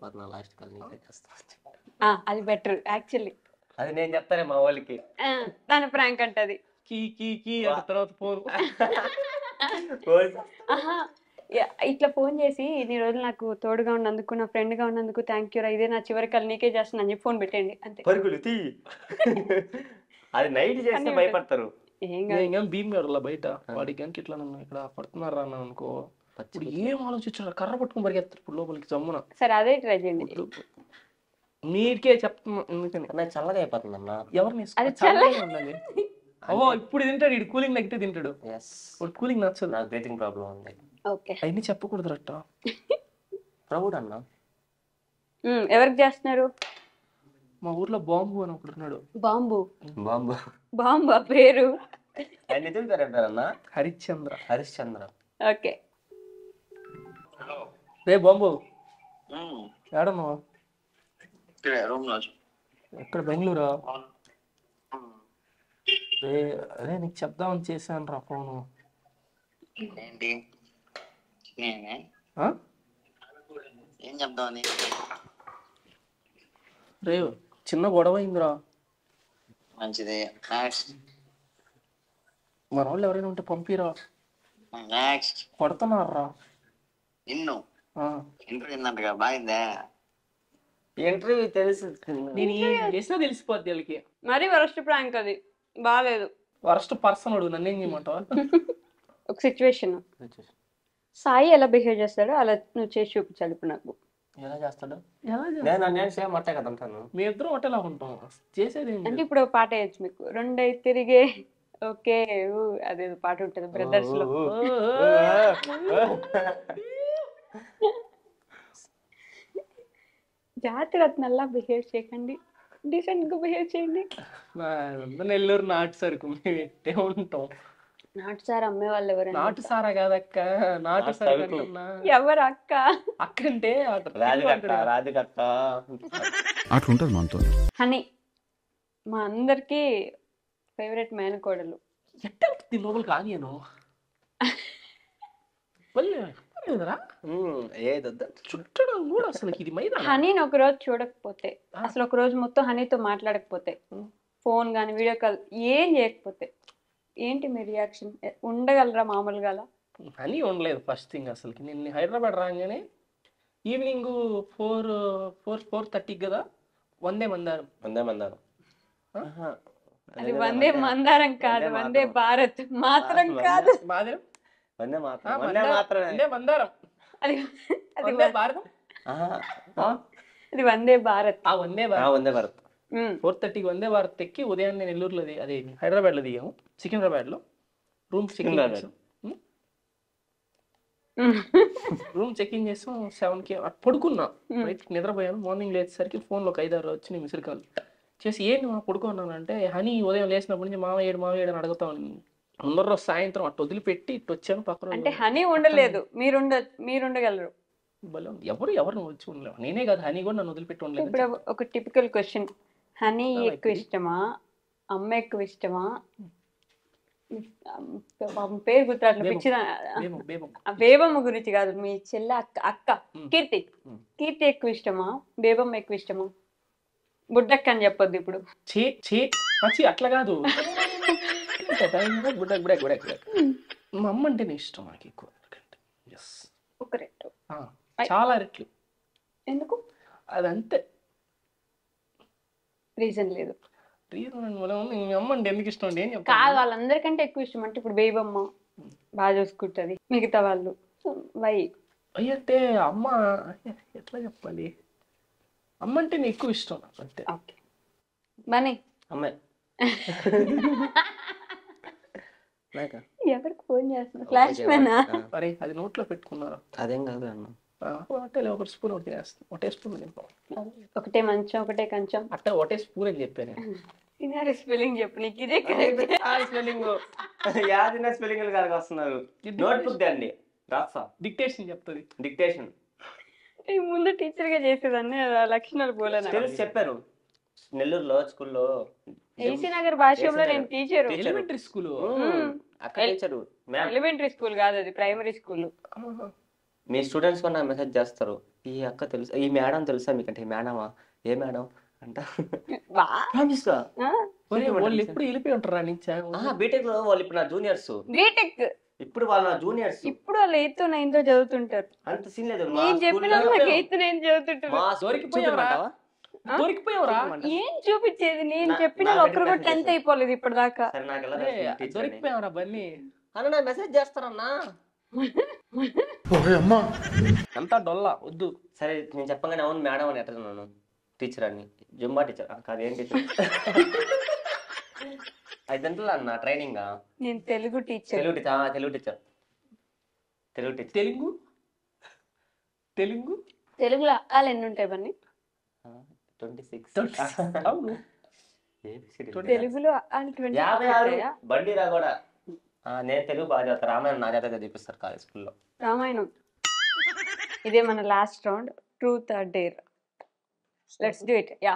S3: అది బెటర్ యాక్చువల్లీ.
S4: అది నేను చెప్తానే మా వాళ్ళకి.
S3: దాని ప్రాంక్ అంటది
S5: కీ కీ కీ తర్వాత ఫోన్.
S3: ఇట్లా ఫోన్ చేసి ఇన్ని రోజులు నాకు తోడుగా ఉన్నందుకు, నా ఫ్రెండ్ గా ఉన్నందుకు థ్యాంక్ యూ రా, ఇదే నా చివరి కల్ నీకే చేస్తున్నా అని చెప్పి ఫోన్ పెట్టండి అంతే.
S4: పరుగులు తీ. అది నైట్ చేస్తే భయపడతారు.
S5: ఏం భీమ్ గారు బయట వాడికి కనుక ఇట్లా నన్ను ఇక్కడ పడుతున్నారా అన్న అనుకో, ఇప్పుడు ఏం ఆలోచించాడు, కర్ర పట్టుకుని పరిగెత్తారు ఇప్పుడు లోపలికి జమ్మున.
S3: సరే అదే ట్రై చేయండి.
S5: మీకే చెప్తున్నా ఎందుకని.
S4: చల్లగా అయిపోతుంది అన్న.
S5: ఎవరిని చల్లగా ఉండాలి. అవో ఇప్పుడు తింటాడు, ఇడు కూలింగ్ తగ్గితే తింటాడు. ఇప్పుడు కూలింగ్ నచ్చదు.
S4: నాకు బ్రీతింగ్ ప్రాబ్లం ఉంది.
S5: అవన్నీ చెప్పకూడదు రట్ట.
S4: ప్రౌడ్ అన్న.
S3: ఎవరికి చేస్తున్నారు?
S5: మా ఊర్లో బాంబు అని ఒకడు ఉన్నాడు.
S3: బాంబు
S4: బాంబు
S3: పేరు
S4: హరిశ్చంద్ర.
S3: ఓకే.
S5: రే బాంబు ఏడన్నావా? ఎక్కడ బెంగళూరా? అదే నీకు చెప్దామని చేశాను రా ఫోను.
S7: ఏం చెప్దామని?
S5: రే చిన్న గొడవ అయిందిరా.
S7: మంచిది.
S5: మన వాళ్ళు ఎవరైనా ఉంటే పంపిరా. కొడుతున్నారా
S7: నిన్ను? ఇంటర్వ్యూ ఉందంటగా, బాగుందా
S4: ఇంటర్వ్యూ? తెలుసు,
S5: నేను చేసినా తెలిసిపోద్ది వాళ్ళకి.
S3: మరి వరస్ట్ ప్రాంక్ అది, బాగాలేదు.
S5: వరస్ట్ పర్సన్ అడుగు, నన్ను ఏం చేయమంటావా?
S3: ఒక సిచ్యువేషన్, సాయి ఎలా బిహేవ్ చేస్తాడో అలా నువ్వు చేసి చూపించాలి ఇప్పుడు నాకు.
S4: ఎలా చేస్తాడు?
S5: ఎలా చేస్తాడు?
S4: నేను సేమ్ అట్టే కదా అంటాను.
S5: మీ ఇద్దరం ఒకటేలా ఉంటాం, చేసేది
S3: అంటే ఇప్పుడు ఒక పాట వేయచ్చు మీకు, రెండై తిరిగే ఓకే అదే పాట ఉంటుంది బ్రదర్స్ లో. జాతిరత్నల్లా బిహేవ్ చేయకండి, డీసెంట్ గా బిహేవ్ చేయండి.
S5: నెల్లూరు నాటు సరుకు మేము ఎట్టే ఉంటాం.
S3: నాటు సార్ అమ్మే వాళ్ళు ఎవరైనా
S5: నాటు సారా కాదక్క, నాటు సరుకు అంటున్నా.
S3: ఎవరు అక్క?
S5: అక్క అంటే
S4: రాధికత్త
S6: అట్లుంటది మనతో.
S3: హనీ మా అందరికి ఫేవరెట్ మేనకోడలు.
S5: ఎట్ట లోపలికి కానియను చుట్టడం కూడా అసలు ఇది మైదా.
S3: హనీని ఒక రోజు చూడకపోతే, అసలు ఒక రోజు మొత్తం హనీతో మాట్లాడకపోతే, ఫోన్ కానీ వీడియో కాల్ ఏం చేయకపోతే ఏంటి మీ రియాక్షన్? ఉండగలరా మామూలుగా?
S5: హనీ ఉండలేదు ఫస్ట్ థింగ్. అసలుకి నేను హైదరాబాద్ రాగానే ఈవినింగ్ 4:30 కదా వందే మందారం.
S3: అది వందే మందారం కాదు, వందే భారత్ మాత్రం కాదు.
S5: వందే మందారం అది వందే భారతం,
S3: అది వందే భారత్.
S5: ఆ వందే భారత్ 4:30కి వందే భారత్ ఎక్కి ఉదయాన్నే నెల్లూరులో అదే హైదరాబాద్ లో దిగాము. సికింద్రాబాద్ లో రూమ్ చెక్ ఇన్ చేసాం. 7కి పడుకున్నా, నిద్రపోయాను. మార్నింగ్ లేచేసరికి ఫోన్లో ఒక 5-6 వచ్చినాయి మిస్డ్ కాల్ చేసి. ఏంటి మా పడుకున్నాను అంటే, హనీ ఉదయం లేచినప్పటి నుంచి మామయ్య అని అడుగుతా ఉన్నాను. ముందర సాయంత్రం అట్టు వదిలిపెట్టి ఇటు వచ్చాను పక్కన.
S3: అంటే హనీ ఉండలేదు, మీరుండగలరు.
S5: ఎవరిని వచ్చి ఉండలేవు. నేనే కాదు, హనీ కూడా నన్ను వదిలిపెట్టి ఉండలేదు.
S3: ఇప్పుడు ఒక టిపికల్ క్వశ్చన్, హనీ ఎక్కువ ఇష్టమా, అమ్మ ఎక్కువ ఇష్టమా? పేరు గుర్తురాట్లు, పిచ్చిదా. బేబమ్మ గురించి కాదు, మీ చెల్లె అక్క కీర్తి ఎక్కువ ఇష్టమా, బేబమ్మ ఎక్కువ ఇష్టమా? బుడ్డక్క అని చెప్పొద్దు ఇప్పుడు.
S5: అట్లా కాదు, మా అమ్మ అంటేనే ఇష్టం నాకు ఎక్కువ.
S3: ఒక రెట్టు,
S5: చాలా రెట్లు.
S3: ఎందుకు?
S5: అదంతే,
S3: రీజన్ లేదు.
S5: అమ్మ అంటే ఎందుకు ఇష్టం అండి?
S3: కాదు, వాళ్ళందరికంటే ఎక్కువ ఇష్టం అంటే ఇప్పుడు బేబమ్మ బాగా చూసుకుంటది, మిగతా వాళ్ళు వై?
S5: అంటే అమ్మ ఎట్లా చెప్పాలి, అమ్మ అంటే నీకు ఎక్కువ ఇష్టం అంతే.
S3: ఓకే బనీ
S4: అమ్మాయి
S3: ఎవరికి ఫోన్ చేస్తున్నా? ఫ్లాష్ మ్యానా?
S5: అరే అది నోట్లో పెట్టుకున్నారు.
S4: అదేం కాదు అన్న,
S5: ఒక స్పూన్ ఒకటి చేస్తాను, ఒకటే స్పూన్ తింటాం.
S3: ఒకటే మంచం ఒకటే కంచం
S5: అట్ట ఒకటే స్పూన్ అని చెప్పాను.
S3: స్పెల్లింగ్ చెప్పు, నీకు ఇదే
S4: స్పెల్లింగ్ యాదిన స్పెల్లింగ్ గారికి వస్తున్నారు. నోట్బుక్ అండి, రాస్తా.
S5: డిక్టేషన్ చెప్తుంది.
S4: డిక్టేషన్
S3: ముందు టీచర్ గా చేసేదాన్ని, లక్షణాలు పోలేను.
S4: తెలుసు, చెప్పారు. నెల్లూరులో స్కూల్లో
S3: ఏసీ నగర్ భాష్యంలో నేను teacher.
S5: Elementary school,
S3: elementary school కాదు, అది ప్రైమరీ స్కూల్.
S4: మీ స్టూడెంట్స్ కూడా నాకు మెసేజ్ చేస్తారు, ఈ అక్క తెలుసా, ఈ మేడం తెలుసా మీకంటే? ఈ మేడమా? ఏ మేడం అంట.
S5: వాళ్ళు ఎప్పుడు వెళ్ళిపోయి ఉంటారా నుంచి?
S4: బీటెక్ లో వాళ్ళు ఇప్పుడు నా జూనియర్స్.
S3: బీటెక్
S4: ఇప్పుడు వాళ్ళు నా జూనియర్స్.
S3: ఇప్పుడు వాళ్ళు 8th 9th చదువుతుంటారు.
S4: అంత సీన్ లేదు.
S3: నేను చెప్పిన 8th 9th చదువుతుంటారు.
S5: దొరికిపోయావరా?
S3: ఏం చూపించేది? నేను చెప్పిన ఒక్కరు కూడా 10th అయిపోలేదు ఇప్పటిదాకా.
S5: దొరికిపోయావరా బన్నీ
S4: అన్న, నా మెసేజ్ చేస్తారన్నా.
S5: అంతా డొల్లా వద్దు.
S4: సరే నేను చెప్పగానే అవును మేడం అని ఎట్టున్నాను. టీచర్ అని, జుంబా టీచర్ కాదు, ఏం టీచర్? 5 గంటలు అన్న ట్రైనింగ్.
S3: నేను తెలుగు టీచర్.
S4: తెలుగు టీచర్.
S3: తెలుగులో అలా ఎన్ని ఉంటాయి బన్నీ?
S4: 26.
S5: అవును,
S3: తెలుగులో
S4: 56. బండి రా కూడా. నేను తెలుగు బాగా చదువుతా. రామాయణం నా చేత చూపిస్తారు కాలేజ్ స్కూల్లో.
S3: రామాయణం. ఇదే మన last round, truth or dare. Let's do it. Yeah,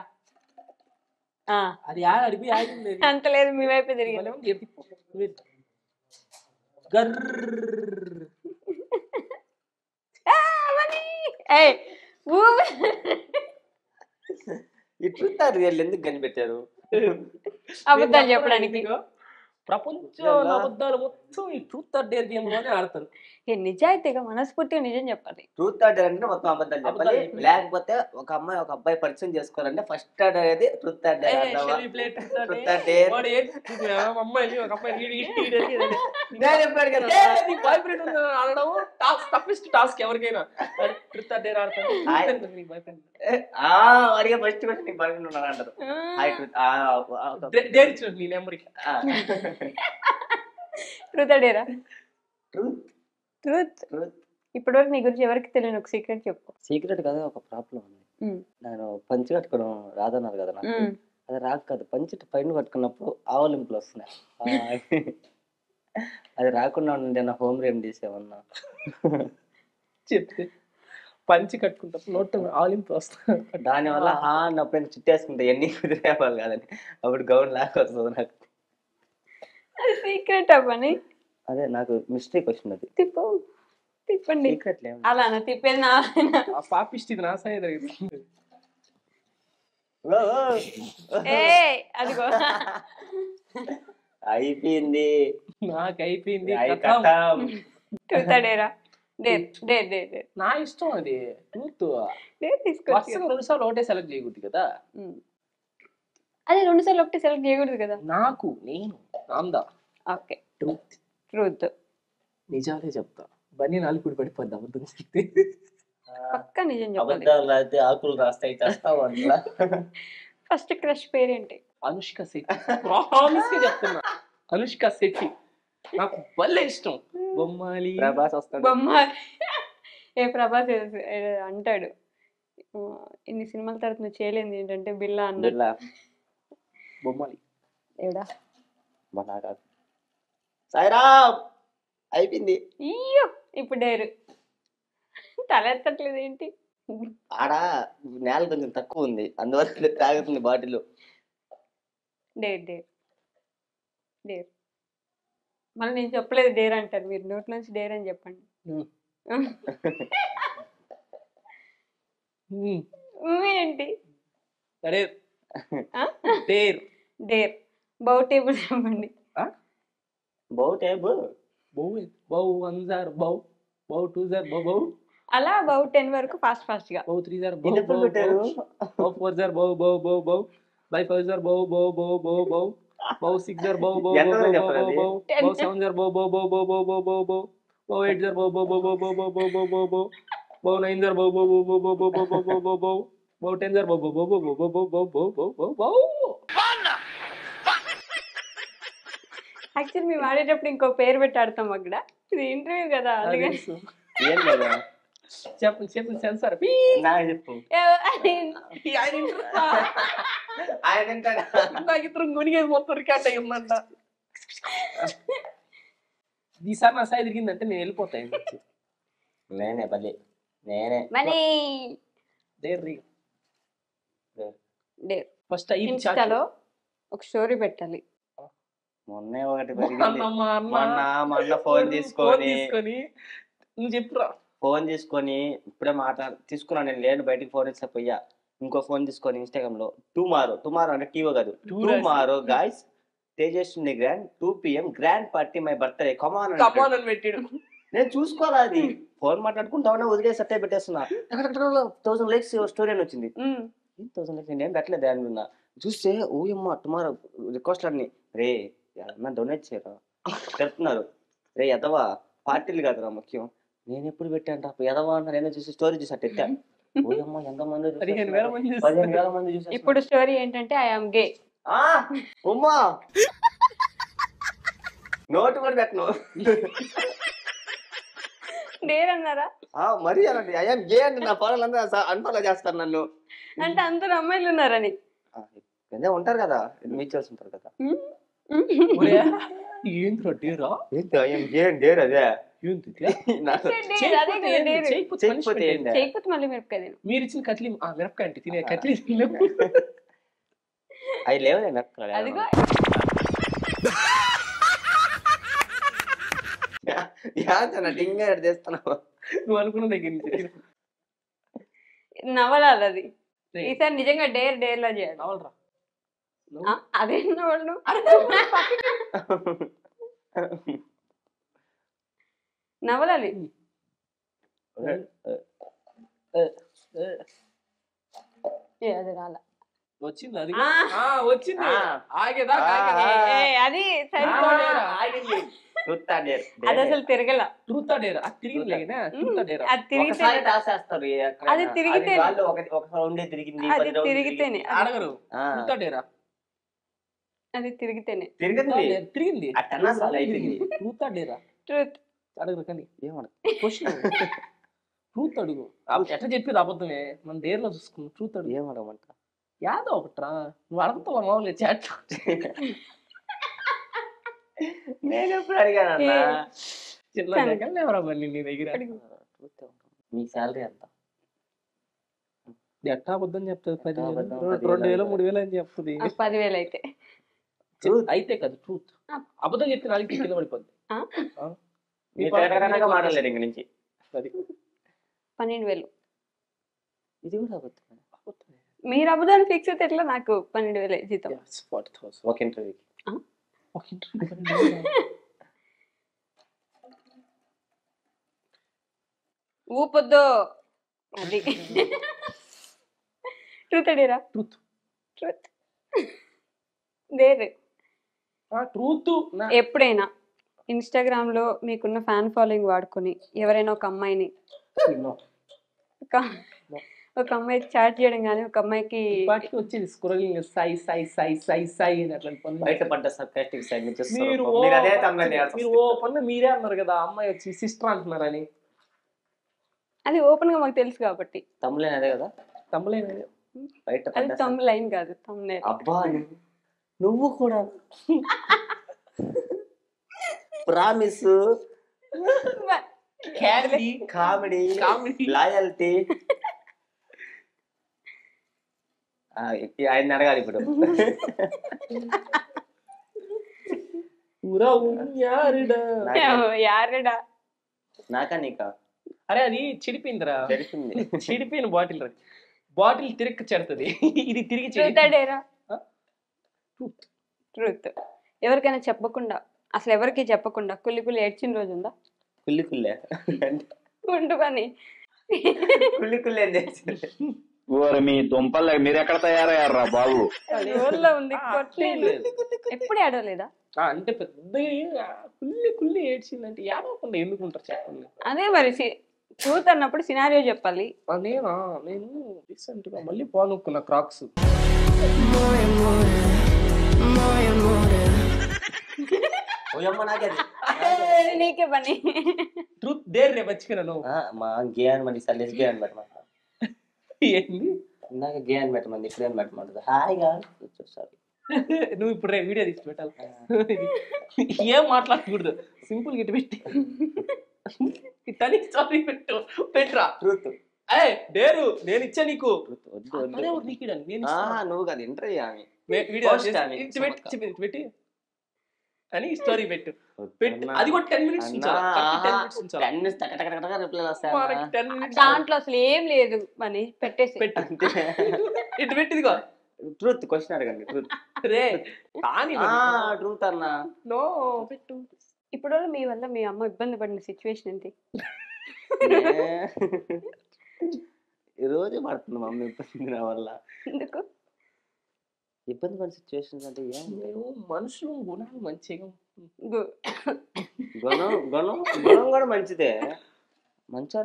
S5: అది అడిపి ఆగింది.
S3: అంత లేదు, మీ వైపే తిరిగి.
S4: ఎందుకు కనిపెట్టారు?
S3: అబద్ధాలు చెప్పడానికి.
S5: ప్రపంచంలో అబద్ధాలు మొత్తం మొత్తం ఈ ట్రూత్ ఆర్ డేర్ గేమ్ లోనే ఆడతారు.
S3: నిజాయితీగా మనస్ఫూర్తిగా నిజం చెప్పాలి.
S4: ట్రూత్ ఆర్డర్ అంటే మొత్తం అబద్ధాలు చెప్పాలి. లేకపోతే ఒక అమ్మాయి ఒక అబ్బాయి పరిచయం చేసుకోవాలంటే ఫస్ట్ ఆర్డర్ అనేది ట్రూత్ ఆర్డర్.
S5: అమ్మాయిని ఒక అమ్మాయి
S4: చెప్పాడు కదా
S5: బాయ్ ఫ్రెండ్ ఆడడం టఫెస్ట్ టాస్క్ ఎవరికైనా. ట్రూత్ ఆర్ డేర్ ఆడతారు. బాయ్ ఫ్రెండ్
S4: వాడిగా ఫస్ట్ క్వశ్చన్ నీకు బాయ్ ఫ్రెండ్ ఉన్నాడు అంటారు.
S5: డేర్ ఇచ్చిన నీ నెంబర్కి.
S3: ట్రూత్ ఆర్ డేరా?
S4: ట్రూత్.
S3: ట్రూత్. ఇప్పటివరకు నీ గురించి ఎవరికి తెలియని ఒక సీక్రెట్ చెప్పు.
S4: సీక్రెట్ కదా, ఒక ప్రాబ్లం ఉంది. నేను పంచి కట్టుకోవడం రాదన్నారు కదా నాకు. అది రాక కాదు, పంచి పైన కట్టుకున్నప్పుడు ఆవలింపులు వస్తున్నాయి. అది రాకుండా ఉండే నా హోమ్ రెమెడీస్ ఏమన్నా
S5: చెప్తే పంచి కట్టుకుంటా నోట్ ఆవలింపులు వస్తాయి.
S4: దానివల్ల నప్పుడు చుట్టేసుకుంటా ఎన్ని కుదిరేవాళ్ళు కాదని. అప్పుడు గౌన్ లాగా వస్తుంది నాకు.
S3: సీక్రెట్ పని.
S4: అదే నాకు మిస్టేక్ వచ్చింది. అది
S3: తిప్పండి.
S4: సీక్రెట్ లేదు.
S3: అలా తిప్పేది నా
S5: పాపిస్ట్ ఇది నా సైడ్
S3: అదిగో
S4: అయిపోయింది.
S5: నాకు అయిపోయింది.
S3: ట్రూత్ ఆర్ డేరా? Dare dare dare dare.
S5: నా ఇష్టం అది. ట్రూత్
S3: డేర్ తీసుకోవచ్చు.
S5: 2 సార్లు ఒకటే సెలెక్ట్ చేయకూడదు కదా.
S3: అదే 2 సార్లు ఒకటి సెలెక్ట్ చేయకూడదు కదా.
S5: నాకు నేను ఆందా.
S3: ఓకే.
S5: ట్రూత్.
S3: ట్రూత్.
S5: నిజాలే చెప్తా. బన్నీ నాలుగు పడిపోద్ది అబద్ధం చెప్తే.
S3: పక్కా నిజం చెప్పాలి.
S4: అబద్ధాలు రాస్తే ఆకులు రాస్తాయి చేస్తావు అట్లా.
S3: ఫస్ట్ క్రష్ పేరేంటి?
S5: అనుష్క శెట్టి. ప్రామిస్ గా చెప్తున్నా, అనుష్క శెట్టి నాకు భలే ఇష్టం. బొమ్మాలి.
S4: ప్రభాస్ వస్తాడు.
S3: బొమ్మాలి. ప్రభాస్ అంటాడు ఇన్ని సినిమాల తర్వాత నువ్వు చేయలేదు ఏంటంటే బిల్లా అన్నాడు.
S5: బొమ్మాలి.
S3: ఏడా
S4: సాయిరామ్ అయిపోయింది.
S3: అయ్యో ఇప్పుడు డేరు తలెత్తట్లేదు ఏంటి?
S4: ఆడ నేల కొంచెం తక్కువ ఉంది, అందువల్ల తాగుతుంది బాటిల్.
S3: Dare dare dare. మళ్ళీ నేను చెప్పలేదు డేర్ అంటారు మీరు. నోట్ నుంచి డేర్ అని చెప్పండి. ఏంటి
S5: డేర్?
S3: డేర్. బౌ టేబుల్ చెప్పండి.
S4: బౌ టేబుల్.
S5: బౌ 1 జార్ బౌ, బౌ 2 జార్ బౌ బౌ,
S3: అలా బౌ 10 వరకు ఫాస్ట్ గా.
S5: బౌ 3 జార్ బౌ బౌ బౌ, 4 జార్ బౌ బౌ బౌ బౌ, బై 5 జార్ బౌ బౌ బౌ బౌ బౌ, బౌ 6 జార్ బౌ బౌ బౌ బౌ బౌ, బౌ 7 జార్ బౌ బౌ బౌ బౌ బౌ బౌ బౌ బౌ, బౌ 8 జార్ బౌ బౌ బౌ బౌ బౌ బౌ బౌ బౌ బౌ, బౌ 9 జార్ బౌ బౌ బౌ బౌ బౌ బౌ బౌ బౌ బౌ బౌ, బౌ 10 జార్ బౌ బౌ బౌ బౌ బౌ బౌ బౌ బౌ బౌ బౌ బౌ.
S3: యాక్చువల్లీ మేము ఆడేటప్పుడు ఇంకో పేరు పెట్టి ఆడతాం అక్కడ. ఇది ఇంటర్వ్యూ కదా.
S4: ఏం లేదా
S5: చెప్పు చెప్పు సెన్సార్
S4: చెప్పు.
S5: ఇద్దరు గునిగేది మొత్తం రికార్డ్ అయ్యి ఉందంట. ఈసారి నా సైడ్ తిరిగిందంటే నేను వెళ్ళిపోతాయి.
S4: నేనే బలి నేనే
S5: ఫస్ట్
S3: ఇన్స్టాలో ఒక స్టోరీ పెట్టాలి.
S4: మొన్నే ఒకటి మొన్న ఫోన్ తీసుకొని
S5: నువ్వు చెప్పురా.
S4: ఫోన్ తీసుకొని ఇప్పుడే తీసుకున్నాను నేను. లేను బయటికి ఫోన్ ఇస్తే పోయా. ఇంకో ఫోన్ తీసుకొని ఇన్స్టాగ్రామ్ లో టుమారో అంటే టీవో కాదు, tomorrow guys Tejaswini grand 2 PM grand party my birthday come on
S5: అని పెట్టాడు.
S4: నేను చూసుకోవాలా అది. ఫోన్ మాట్లాడుకుంటా వదిలేసి అట్టే పెట్టేస్తున్నా. 1000 likes స్టోరీ అని వచ్చింది. 1000 likes నేను పెట్టలేదు అనుకున్నా. చూస్తే ఓయమ్మ టుమారో రిక్వెస్ట్ అన్ని రే డొనేట్ చేయరా చెప్తున్నారు. రే ఎదవా పార్టీలు కాదురా ముఖ్యం. నేను ఎప్పుడు పెట్టాను ఎదవా అన్న. నేను చూసి స్టోరీ చూసి అట్టా ఓయమ్మ ఎంతమంది 15,000 మంది చూసి.
S3: ఇప్పుడు స్టోరీ ఏంటంటే I am gay.
S4: Umma note కూడా పెట్టను.
S3: డేర్ అన్నారా?
S4: మరి అనండి ఐ యామ్ గే అంటే నా ఫాలో అందరూ అన్ఫాలో చేస్తారు నన్ను.
S3: అంటే అందరు అమ్మాయిలు ఉన్నారని
S4: ఉంటారు కదా, మ్యూచువల్స్ ఉంటారు కదా.
S5: ఏంద్రా డేరా?
S4: డేర్ అదే
S3: చేయకపోతే మళ్ళీ మిరపకాయ తిను.
S5: మీరు ఇచ్చిన కట్లీ మిరపకాయ అంటే తినే కట్లీ
S4: అవి లేవు.
S3: అదిగో
S4: చేస్తున్నావు
S5: నువ్వు అనుకున్న దగ్గర నుంచి
S3: నవలాలి అది. ఈసారి నిజంగా డేర్ లా చేయాలి.
S5: నవలరా
S3: అదే నవలను నవలాలి. అది రాలా.
S5: వచ్చింది అది
S3: ఆ.
S5: వచ్చింది ఆగేదా
S3: అది సరిపోలేదు. అది అసలు తిరగల.
S5: ట్రూత్ డేర్ అది తిరిగింది ట్రూత్ డేర్
S3: అది తిరిగితే
S4: ఒకసారి టాస్ వేస్తారు
S3: అది తిరిగితే
S4: ఒక రౌండ్ తిరిగింది
S3: అది తిరిగితేనే
S5: అడగరు ట్రూత్ డేరా
S3: అది తిరిగితేనే
S5: తిరిగింది ట్రూత్ డేరా
S3: ట్రూత్
S5: అడగరు కానీ క్వశ్చన్ ట్రూత్ అడుగు ఎట్లా చెప్పేది అబద్ధమే మన డేర్లో చూసుకున్నాం ట్రూత్ అడుగు
S4: ఏమడమంట
S5: యాదో ఒకట్రా నువ్వు అడగతావా మామూలుగా చాట్
S4: నేను ఎప్పుడు అడిగానన్నా
S5: చిన్న జగన్ ఎవరా మళ్ళీ నీ దగ్గర
S4: మీ శాలరీ ఎంత
S5: ఎట్టా అబద్ధం చెప్తుంది 10,000 2,000 3,000 అని చెప్తుంది
S3: 10,000 అయితే
S5: అయితే కదా ట్రూత్ అబద్ధం చెప్తే నాలుగు కింద పడిపోద్ది
S4: మాట్లాడలేదు ఇంక నుంచి
S3: 12,000
S4: ఇది కూడా అబద్ధం
S3: మీరు అబద్ధాన్ని ఫిక్స్ అయితే ఎట్లా? నాకు 12,000 జీతం.
S4: ఒక ఇంటర్వ్యూకి
S3: ఊపొద్దు అది. ట్రూత్ అడిరా
S5: ట్రూత్
S3: ట్రూత్ దేర్
S5: ట్రూత్.
S3: ఎప్పుడైనా ఇన్స్టాగ్రామ్ లో మీకున్న ఫ్యాన్ ఫాలోయింగ్ వాడుకొని ఎవరైనా ఒక అమ్మాయిని ఒక అమ్మాయికి చాట్ చేయడం కానీ ఒక అమ్మాయికి
S5: వచ్చింది స్క్రోలింగ్ సై సై సై సై సై అని అట్లాంటి పనులు
S4: బయటపడ్డ సర్కాస్టిక్ సైడ్ నుంచి
S5: మీరు ఓ పన్ను మీరే అన్నారు కదా అమ్మాయి వచ్చి సిస్టర్ అంటున్నారని.
S3: అది ఓపెన్ గా మాకు తెలుసు కాబట్టి.
S4: తమ్ములేన్ అదే కదా
S5: తమ్ములేన్
S3: అది తమ్ లైన్ కాదు తమ్ములేన్.
S4: అబ్బా నువ్వు కూడా ప్రామిస్ కామెడీ లాయల్టీ ఆయన అడగాలి ఇప్పుడు. నాకా నీకా?
S5: అరే అది చెడిపోయిందిరా. చెడిపోయిన బాటిల్ తిరిగి చెడుతుంది ఇది తిరిగి
S3: ట్రూత్. ఎవరికైనా చెప్పకుండా అసలు ఎవరికి చెప్పకుండా కుల్లి కుల్లి ఏడ్చిన రోజు ఉందా?
S4: కుల్లి కుల్లే
S3: ఉండుకొని
S4: కుల్లి కుల్లే
S2: మీ దుంపలు మీరు ఎక్కడ తయారయ్యారా బాబు?
S3: ఊర్లో ఉంది ఎప్పుడు ఏడవలేదా?
S5: అంటే పెద్ద కుల్లి కుల్లి ఏడ్చిందంటే ఏడవకుండా ఎందుకుంటారు చెప్పండి.
S3: అదే మరి ట్రూత్ అన్నప్పుడు సినారియో చెప్పాలి.
S5: నేను రీసెంట్ గా మళ్ళీ పోనుకున్నా క్రాక్స్.
S3: నీకే పని.
S5: ట్రూత్ దేర్ రే మర్చిపోయినాను.
S4: మా గే అని మంది సార్ లెస్ గే అని పెట్టమంట.
S5: ఏంది
S4: ఇందాక గే అని పెట్టమంది ఇప్పుడు ఏం పెట్టమంటుంది. హాయిగా సారీ
S5: నువ్వు ఇప్పుడు వీడియో తీసి పెట్టాలి. ఏం మాట్లాడకూడదు సింపుల్ గిట్ పెట్టి సారీ పెట్టురా.
S4: ట్రూత్
S5: డేరు నేను ఇచ్చా నీకు.
S4: నువ్వు కదా ఇంటర్వ్యూ ఆమె
S5: పెట్టి అని స్టోరీ పెట్టు. అది కూడా 10 minutes
S3: దాంట్లో అసలు ఏం లేదు అని పెట్టేసి
S5: ఇటు పెట్టిదిగో.
S4: ట్రూత్ క్వశ్చన్ అడగండి. ట్రూత్
S5: రే కానీ
S4: ట్రూత్ అన్నా
S5: నో పెట్టు.
S3: ఇప్పుడు మీ వల్ల మీ అమ్మ ఇబ్బంది పడిన సిచ్యువేషన్ ఏంటి?
S4: ఈ రోజు పడుతుంది మమ్మీ ఇబ్బంది నా వల్ల.
S3: ఎందుకు
S4: ఇబ్బంది పడిన సిచ్యువేషన్స్ అంటే ఏం
S5: మనుషులు గుణాలు మంచిగా
S4: గుణం కూడా మంచిదే మంచి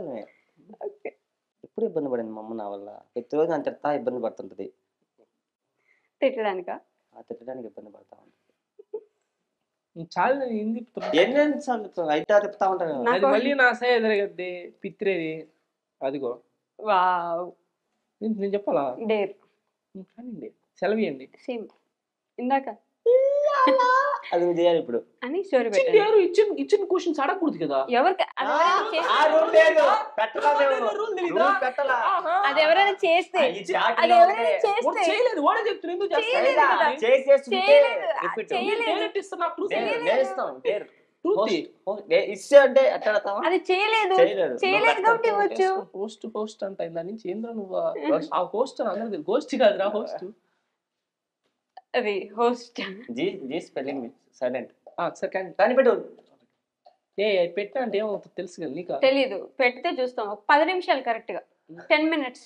S4: ఎప్పుడు ఇబ్బంది పడింది మా అమ్మ నా వల్ల. ప్రతి రోజు అంత ఇబ్బంది పడుతుంటది.
S3: తిట్టడానికా?
S4: తిట్టడానికి ఇబ్బంది పడతా ఉంటుంది.
S5: చాలా
S4: ఎన్నెన్నిసార్లు అయితే తిప్పుతా ఉంటాను.
S5: మళ్ళీ నా సై ఎదురగద్ది పిత్రేది అదిగో.
S3: వావ్
S5: నేను చెప్పాలా?
S3: డేర్
S5: కానివ్వండి సెలవియండి.
S3: సేమ్ ఇందాక
S4: అది చేయాలి ఇప్పుడు
S3: అని స్టోరీ పెట్టారు.
S5: ఇచ్చిన క్వశ్చన్స్ అడగకూడదు కదా.
S3: ఎవరికి అది ఎవరైనా చేస్తే
S5: చేయలేదు వాడే చెప్తున్నా.
S3: అది చేయలేదు కాబట్టి ఇవ్వచ్చు.
S5: హోస్ట్ అంట దాని నుంచి ఏంద్రా నువ్వు ఆ హోస్ట్ అని గోస్ట్ కాదురా హోస్ట్.
S3: అది హోస్ట్
S4: జీ స్పెల్లింగ్ సైలెంట్
S5: సరే
S4: కానీ పెట్టు.
S5: పెట్టా అంటే ఏమవుతుంది తెలుసు కదా నీకు.
S3: తెలీదు, పెడితే చూస్తాం. ఒక 10 నిమిషాలు కరెక్ట్ గా 10 minutes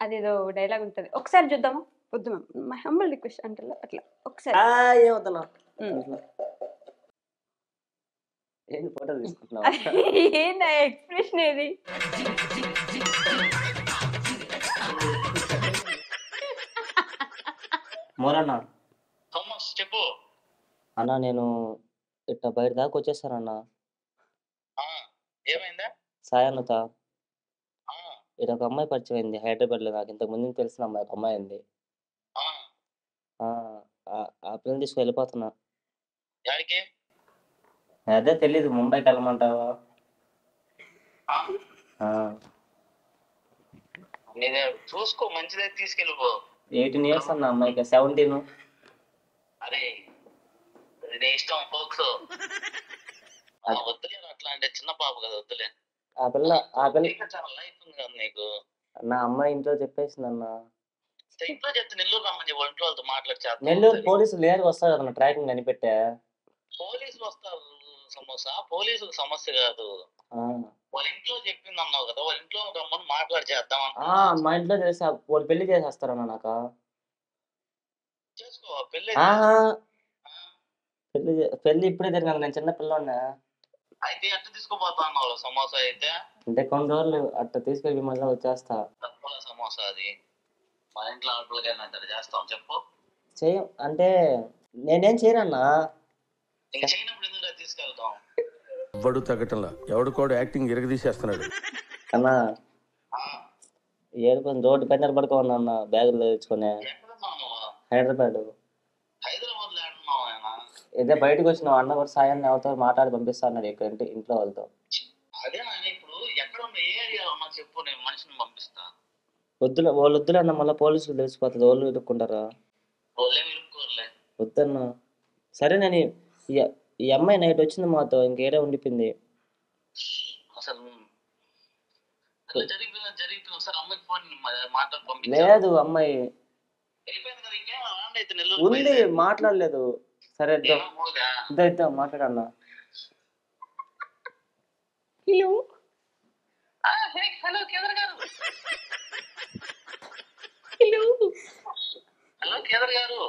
S3: అదేదో డైలాగ్ ఉంటది, ఒకసారి చూద్దామా? వద్దు మ్యామ్, మై హంబుల్ రిక్వెస్ట్ అంటే అట్లా ఒకసారి.
S4: ఏమవుతున్నా ఏంటి ఫోటో తీసుకుంటున్నావు?
S3: ఏంది ఎక్స్ప్రెషన్ ఏది?
S4: మోరన్నా
S7: చెప్పు
S4: అన్న, నేను ఇట్లా బయట దాకా వచ్చేస్తానన్నా.
S7: ఏమైందా?
S4: సాయన్నత ఇది ఒక అమ్మాయి పరిచయం అయింది హైదరాబాద్లో. నాకు ఇంతకు ముందు తెలిసిన అమ్మాయి, ఒక అమ్మాయి ఉంది. ఆ పిల్లలు తీసుకు వెళ్ళిపోతున్నా. అదే తెలీదు, ముంబైకి వెళ్ళమంటావా?
S7: చూసుకో, మంచిదే, తీసుకెళ్ళిపో.
S4: 18 years అన్న అమ్మాయికి, 17.
S7: అరే నీ ఇష్టం ఫోక్స్. వద్దులే అట్లా, అంటే చిన్న పాప కదా, వద్దులే.
S4: ఆ పిల్ల
S7: చాలా లైఫ్ ఉంది కదా నీకు.
S4: నా అమ్మాయి ఇంట్లో చెప్పేసింది అన్న.
S7: ఇంట్లో చెప్తే నెల్లూరు రమ్మని చెప్పి ఇంట్లో వాళ్ళతో మాట్లాడి.
S4: నెల్లూరు పోలీసులు లేరు, వస్తారు కదా ట్రాకింగ్ కనిపెట్టా.
S7: పోలీసులు వస్తారు సమోసా, పోలీసులు సమస్య కాదు. వాళ్ళ ఇంట్లో చెప్పింది అన్నావు కదా, వాళ్ళ ఇంట్లో రమ్మని మాట్లాడి చేద్దాం.
S4: మా ఇంట్లో చేసా, వాళ్ళు పెళ్లి చేసేస్తారన్న నాకు.
S7: చేసుకో పెళ్లి.
S4: పెళ్లి ఇప్పుడే జరిగింది, నేను చిన్న పిల్లోన్నా.
S7: అయితే ఎట్లా తీసుకోపోతా అన్నావు సమోసా? అయితే
S4: అంటే కొన్ని రోజులు అట్లా తీసుకెళ్ళి మళ్ళీ వచ్చేస్తా.
S7: తక్కువ సమోసా అది, మన ఇంట్లో ఆడపిల్లకైనా అట్లా చేస్తాం చెప్పు.
S4: అంటే నేనేం చేయనన్నా.
S7: నీకు చేయనప్పుడు ఎందుకు తీసుకెళ్తాం?
S6: ఎవడు తగ్గటంలా, ఎవడు కూడా యాక్టింగ్ ఇరగదీసేస్తున్నాడు
S4: అన్నా. ఏడుకొని రోడ్డు పైన పడుకోన్నా అన్న, బ్యాగులు తెచ్చుకొని. హైదరాబాద్.
S7: హైదరాబాద్ లో ఏడున్నావు ఆయన?
S4: ఇదే బయటకు వచ్చిన అన్న కూడా సాయాన్ని ఎవరితో మాట్లాడి పంపిస్తా అన్నాడు ఇక్కడ ఇంట్లో వాళ్ళతో.
S7: అదే నాయన, ఇప్పుడు ఎక్కడ ఉన్న ఏ ఏరియా ఉన్నా చెప్పు, నేను మనిషిని పంపిస్తా.
S4: వాళ్ళు వద్దులే అన్న, మళ్ళీ పోలీసులు తెలిసిపోతుంది, వాళ్ళు ఇరుక్కుంటారా?
S7: వాళ్ళేమి ఇరుక్కోరులే.
S4: వద్దన్నా. సరే, నేను ఈ అమ్మాయి నైట్ వచ్చింది మాతో, ఇంకేడే ఉండిపోయింది.
S7: అసలు జరిగిపోయింది ఒకసారి అమ్మాయికి ఫోన్ మాట్లాడి పంపించా.
S4: లేదు, అమ్మాయి
S7: వెళ్ళిపోయింది కదా, ఇంకేం అయితే నెల్లూరు
S4: ఉంది, మాట్లాడలేదు. సరే ఇద్దాం మాట్లాడన్నా.
S7: హలో కేదర్ గారు. హలో కేదర్ గారు.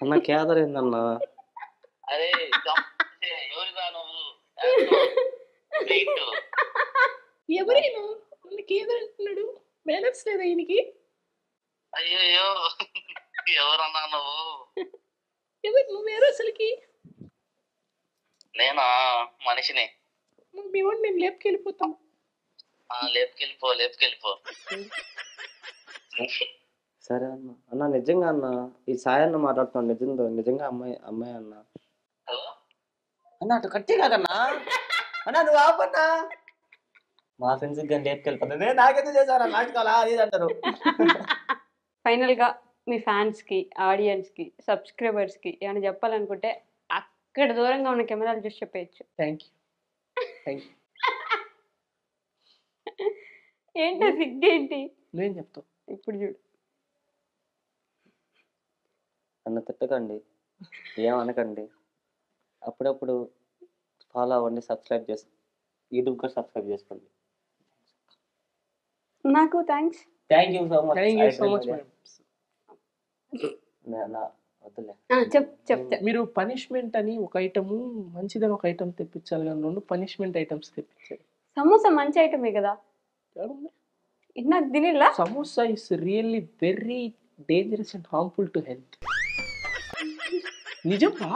S4: అన్న కేదర్ ఏందన్నా?
S7: అరే ఎవరిదా నువ్వు?
S5: ఎవరైనా కేదర్ అంటున్నాడు, మేనర్స్ లేదా ఈయనకి?
S7: అయ్యో ఎవరన్నా నువ్వు?
S5: ఎవరు నువ్వేరు అసలుకి?
S7: నేనా మనిషిని.
S5: మీ వాడు నేను లేపుకెళ్ళిపోతాం.
S7: లేపుకెళ్ళిపో.
S4: సరే అన్న. అన్న నిజంగా అన్న, ఈ సాయన్న మాట్లాడుతున్నాను నిజంగా అమ్మాయి అన్న.
S7: హలో
S4: అన్న, అటు కట్టి కాదన్నా. అన్నా నువ్వు ఆపన్నా. మా ఫ్రెండ్స్ కానీ లేపుకెళ్ళిపోతుంది, నాకెందుకు చేశారా నాటకాలా అది అంటారు.
S3: ఫైనల్ గా మీ ఫ్యాన్స్ కి, ఆడియన్స్ కి, సబ్స్క్రైబర్స్ కి ఏమైనా చెప్పాలనుకుంటే అక్కడ దూరంగా ఉన్న కెమెరాలు చూసి చెప్పేయచ్చు.
S5: Thank you.
S3: ఏంటో సిగ్గేంటి?
S5: నేను చెప్తా
S3: ఇప్పుడు చూడు.
S4: నన్ను తిట్టకండి, ఏమనకండి. అప్పుడప్పుడు ఫాలో అవ్వండి, సబ్స్క్రైబ్ చేసి యూట్యూబ్ కూడా సబ్స్క్రైబ్ చేసుకోండి.
S3: నాకు thanks.
S4: Thank you so much. వద్దులే.
S3: చెప్తా.
S5: మీరు పనిష్మెంట్ అని ఒక ఐటమ్, మంచిదని ఒక ఐటమ్ తెప్పించాలి కానీ 2 పనిష్మెంట్ ఐటమ్స్ తెప్పించారు.
S3: సమోసా మంచి ఐటమే కదా, నాకు తినిలా.
S5: Samosa is really very dangerous and harmful to health. నిజంగా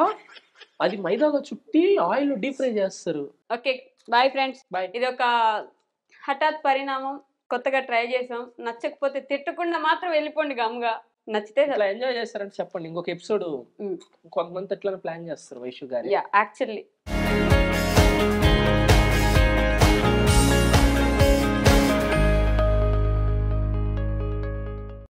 S5: అది మైదాగా చుట్టి ఆయిల్ డీప్ ఫ్రై చేస్తారు.
S3: Okay boy friends.
S5: బాయ్.
S3: ఇది ఒక హఠాత్ పరిణామం, కొత్తగా ట్రై చేసాం. నచ్చకపోతే తిట్టకుండా మాత్రం వెళ్ళిపోండి గమ్గా. నచ్చితే
S5: ఇట్లా ఎంజాయ్ చేస్తారని చెప్పండి. ఇంకొక ఎపిసోడ్ కొంతమంది ఎట్లా ప్లాన్ చేస్తారు వైషు గారు.
S3: యాక్చువల్లీ